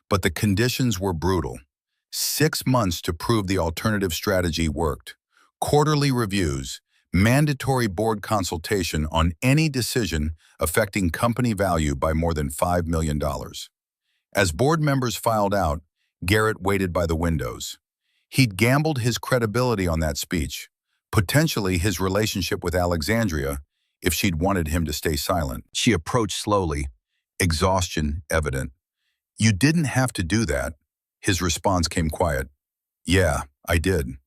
But the conditions were brutal. 6 months to prove the alternative strategy worked. Quarterly reviews, mandatory board consultation on any decision affecting company value by more than $5 million. As board members filed out, Garrett waited by the windows. He'd gambled his credibility on that speech, potentially his relationship with Alexandria, if she'd wanted him to stay silent. She approached slowly, exhaustion evident. "You didn't have to do that." His response came quiet. "Yeah, I did."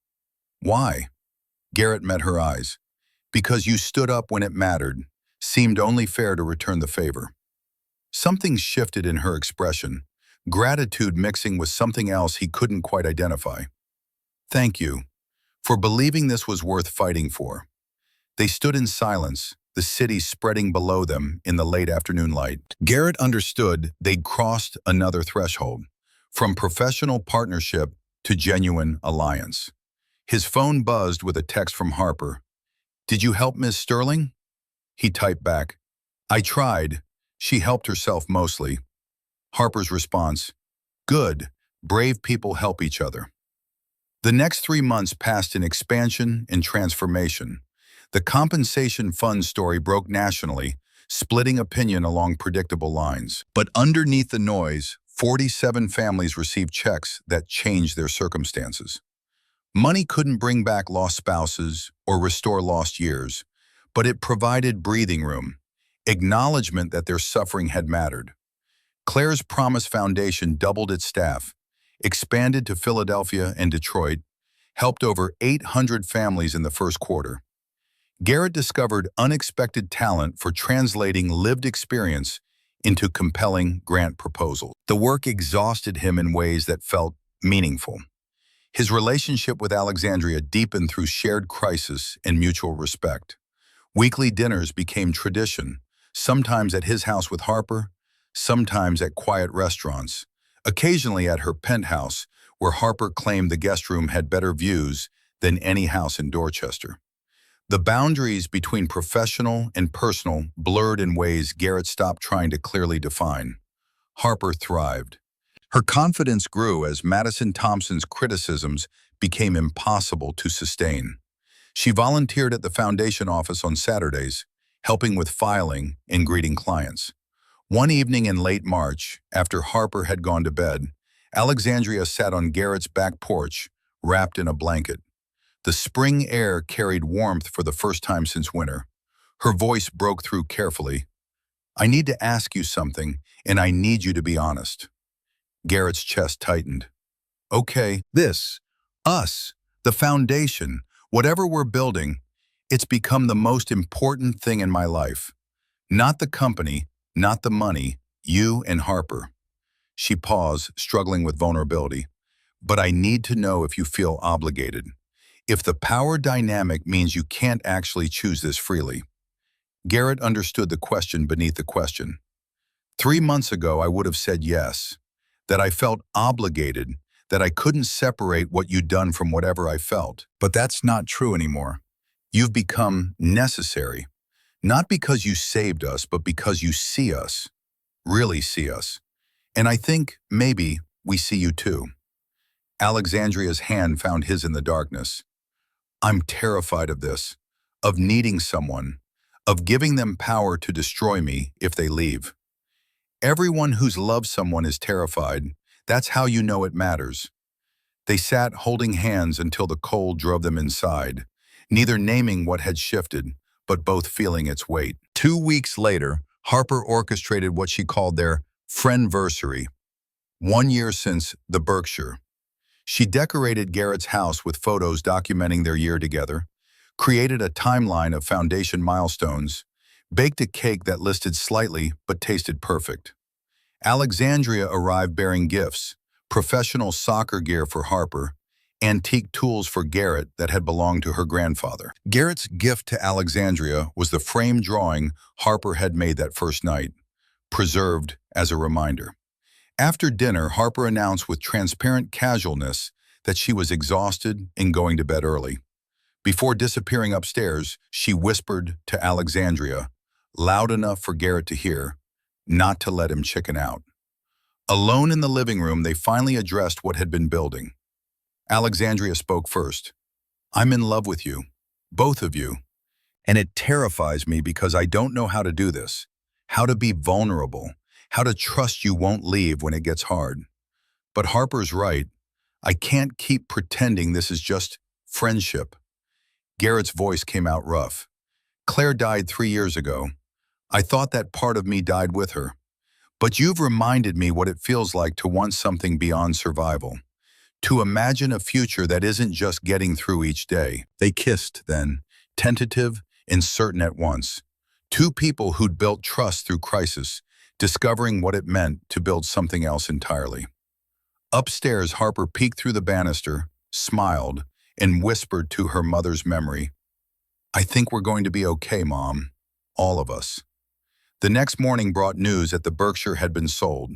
"Why?" Garrett met her eyes. "Because you stood up when it mattered. Seemed only fair to return the favor." Something shifted in her expression, gratitude mixing with something else he couldn't quite identify. "Thank you for believing this was worth fighting for." They stood in silence, the city spreading below them in the late afternoon light. Garrett understood they'd crossed another threshold, from professional partnership to genuine alliance. His phone buzzed with a text from Harper. "Did you help Ms. Sterling?" He typed back, "I tried. She helped herself mostly." Harper's response, "Good. Brave people help each other." The next 3 months passed in expansion and transformation. The compensation fund story broke nationally, splitting opinion along predictable lines. But underneath the noise, 47 families received checks that changed their circumstances. Money couldn't bring back lost spouses or restore lost years, but it provided breathing room, acknowledgement that their suffering had mattered. Claire's Promise Foundation doubled its staff, expanded to Philadelphia and Detroit, helped over 800 families in the first quarter. Garrett discovered unexpected talent for translating lived experience into compelling grant proposals. The work exhausted him in ways that felt meaningful. His relationship with Alexandria deepened through shared crisis and mutual respect. Weekly dinners became tradition, sometimes at his house with Harper, sometimes at quiet restaurants, occasionally at her penthouse, where Harper claimed the guest room had better views than any house in Dorchester. The boundaries between professional and personal blurred in ways Garrett stopped trying to clearly define. Harper thrived. Her confidence grew as Madison Thompson's criticisms became impossible to sustain. She volunteered at the foundation office on Saturdays, helping with filing and greeting clients. One evening in late March, after Harper had gone to bed, Alexandria sat on Garrett's back porch, wrapped in a blanket. The spring air carried warmth for the first time since winter. Her voice broke through carefully. "I need to ask you something, and I need you to be honest." Garrett's chest tightened. "Okay, us, the foundation, whatever we're building, it's become the most important thing in my life. Not the company, not the money, you and Harper." She paused, struggling with vulnerability. "But I need to know if you feel obligated. If the power dynamic means you can't actually choose this freely." Garrett understood the question beneath the question. 3 months ago, I would have said yes, that I felt obligated, that I couldn't separate what you'd done from whatever I felt. But that's not true anymore. You've become necessary, not because you saved us, but because you see us, really see us. And I think, maybe, we see you too. Alexandria's hand found his in the darkness. "I'm terrified of this, of needing someone, of giving them power to destroy me if they leave." Everyone who's loved someone is terrified. That's how you know it matters. They sat holding hands until the cold drove them inside, neither naming what had shifted, but both feeling its weight. 2 weeks later, Harper orchestrated what she called their friendversary, 1 year since the Berkshire. She decorated Garrett's house with photos documenting their year together, created a timeline of foundation milestones, baked a cake that listed slightly but tasted perfect. Alexandria arrived bearing gifts, professional soccer gear for Harper, antique tools for Garrett that had belonged to her grandfather. Garrett's gift to Alexandria was the framed drawing Harper had made that first night, preserved as a reminder. After dinner, Harper announced with transparent casualness that she was exhausted and going to bed early. Before disappearing upstairs, she whispered to Alexandria, loud enough for Garrett to hear, not to let him chicken out. Alone in the living room, they finally addressed what had been building. Alexandria spoke first. "I'm in love with you, both of you. And it terrifies me because I don't know how to do this, how to be vulnerable, how to trust you won't leave when it gets hard. But Harper's right. I can't keep pretending this is just friendship." Garrett's voice came out rough. "Claire died 3 years ago. I thought that part of me died with her. But you've reminded me what it feels like to want something beyond survival, to imagine a future that isn't just getting through each day." They kissed then, tentative and certain at once. Two people who'd built trust through crisis, discovering what it meant to build something else entirely. Upstairs, Harper peeked through the banister, smiled, and whispered to her mother's memory, "I think we're going to be okay, Mom. All of us." The next morning brought news that the Berkshire had been sold.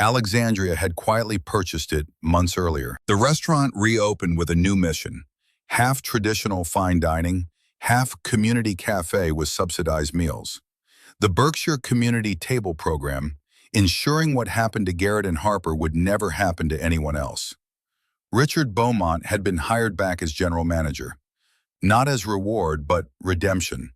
Alexandria had quietly purchased it months earlier. The restaurant reopened with a new mission, half traditional fine dining, half community cafe with subsidized meals. The Berkshire Community Table Program, ensuring what happened to Garrett and Harper would never happen to anyone else. Richard Beaumont had been hired back as general manager, not as reward, but redemption.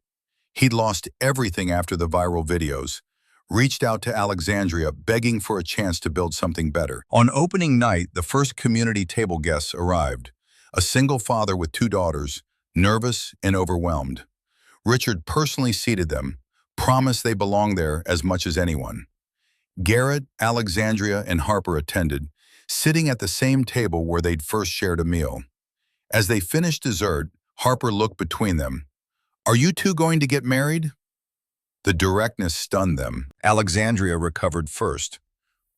He'd lost everything after the viral videos, reached out to Alexandria begging for a chance to build something better. On opening night, the first community table guests arrived, a single father with 2 daughters, nervous and overwhelmed. Richard personally seated them, promised they belonged there as much as anyone. Garrett, Alexandria, and Harper attended, sitting at the same table where they'd first shared a meal. As they finished dessert, Harper looked between them. "Are you two going to get married?" The directness stunned them. Alexandria recovered first.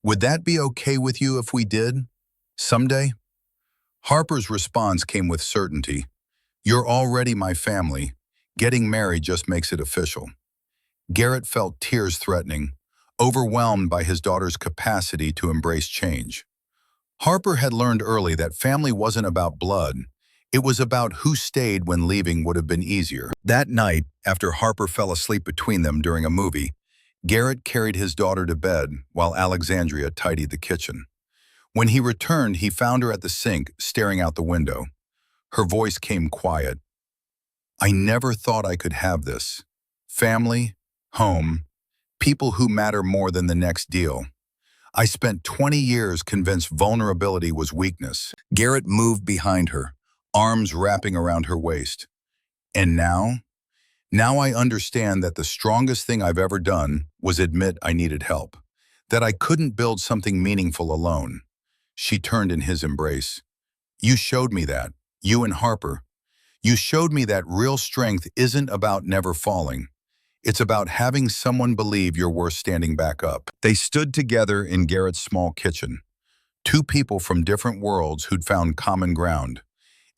"Would that be okay with you if we did? Someday?" Harper's response came with certainty. "You're already my family. Getting married just makes it official." Garrett felt tears threatening, overwhelmed by his daughter's capacity to embrace change. Harper had learned early that family wasn't about blood. It was about who stayed when leaving would have been easier. That night, after Harper fell asleep between them during a movie, Garrett carried his daughter to bed while Alexandria tidied the kitchen. When he returned, he found her at the sink, staring out the window. Her voice came quiet. I never thought I could have this. Family, home, people who matter more than the next deal. I spent 20 years convinced vulnerability was weakness. Garrett moved behind her, arms wrapping around her waist. And now? Now I understand that the strongest thing I've ever done was admit I needed help, that I couldn't build something meaningful alone. She turned in his embrace. You showed me that, you and Harper. You showed me that real strength isn't about never falling. It's about having someone believe you're worth standing back up. They stood together in Garrett's small kitchen, two people from different worlds who'd found common ground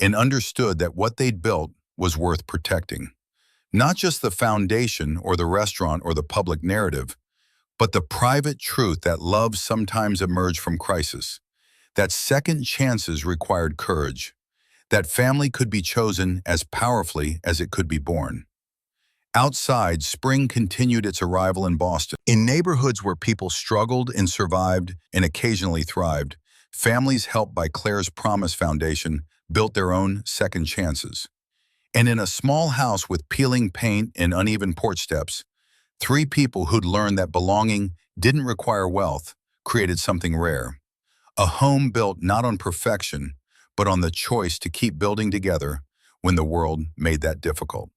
and understood that what they'd built was worth protecting. Not just the foundation or the restaurant or the public narrative, but the private truth that love sometimes emerged from crisis, that second chances required courage, that family could be chosen as powerfully as it could be born. Outside, spring continued its arrival in Boston. In neighborhoods where people struggled and survived and occasionally thrived, families helped by Claire's Promise Foundation built their own second chances. And in a small house with peeling paint and uneven porch steps, three people who'd learned that belonging didn't require wealth created something rare. A home built not on perfection, but on the choice to keep building together when the world made that difficult.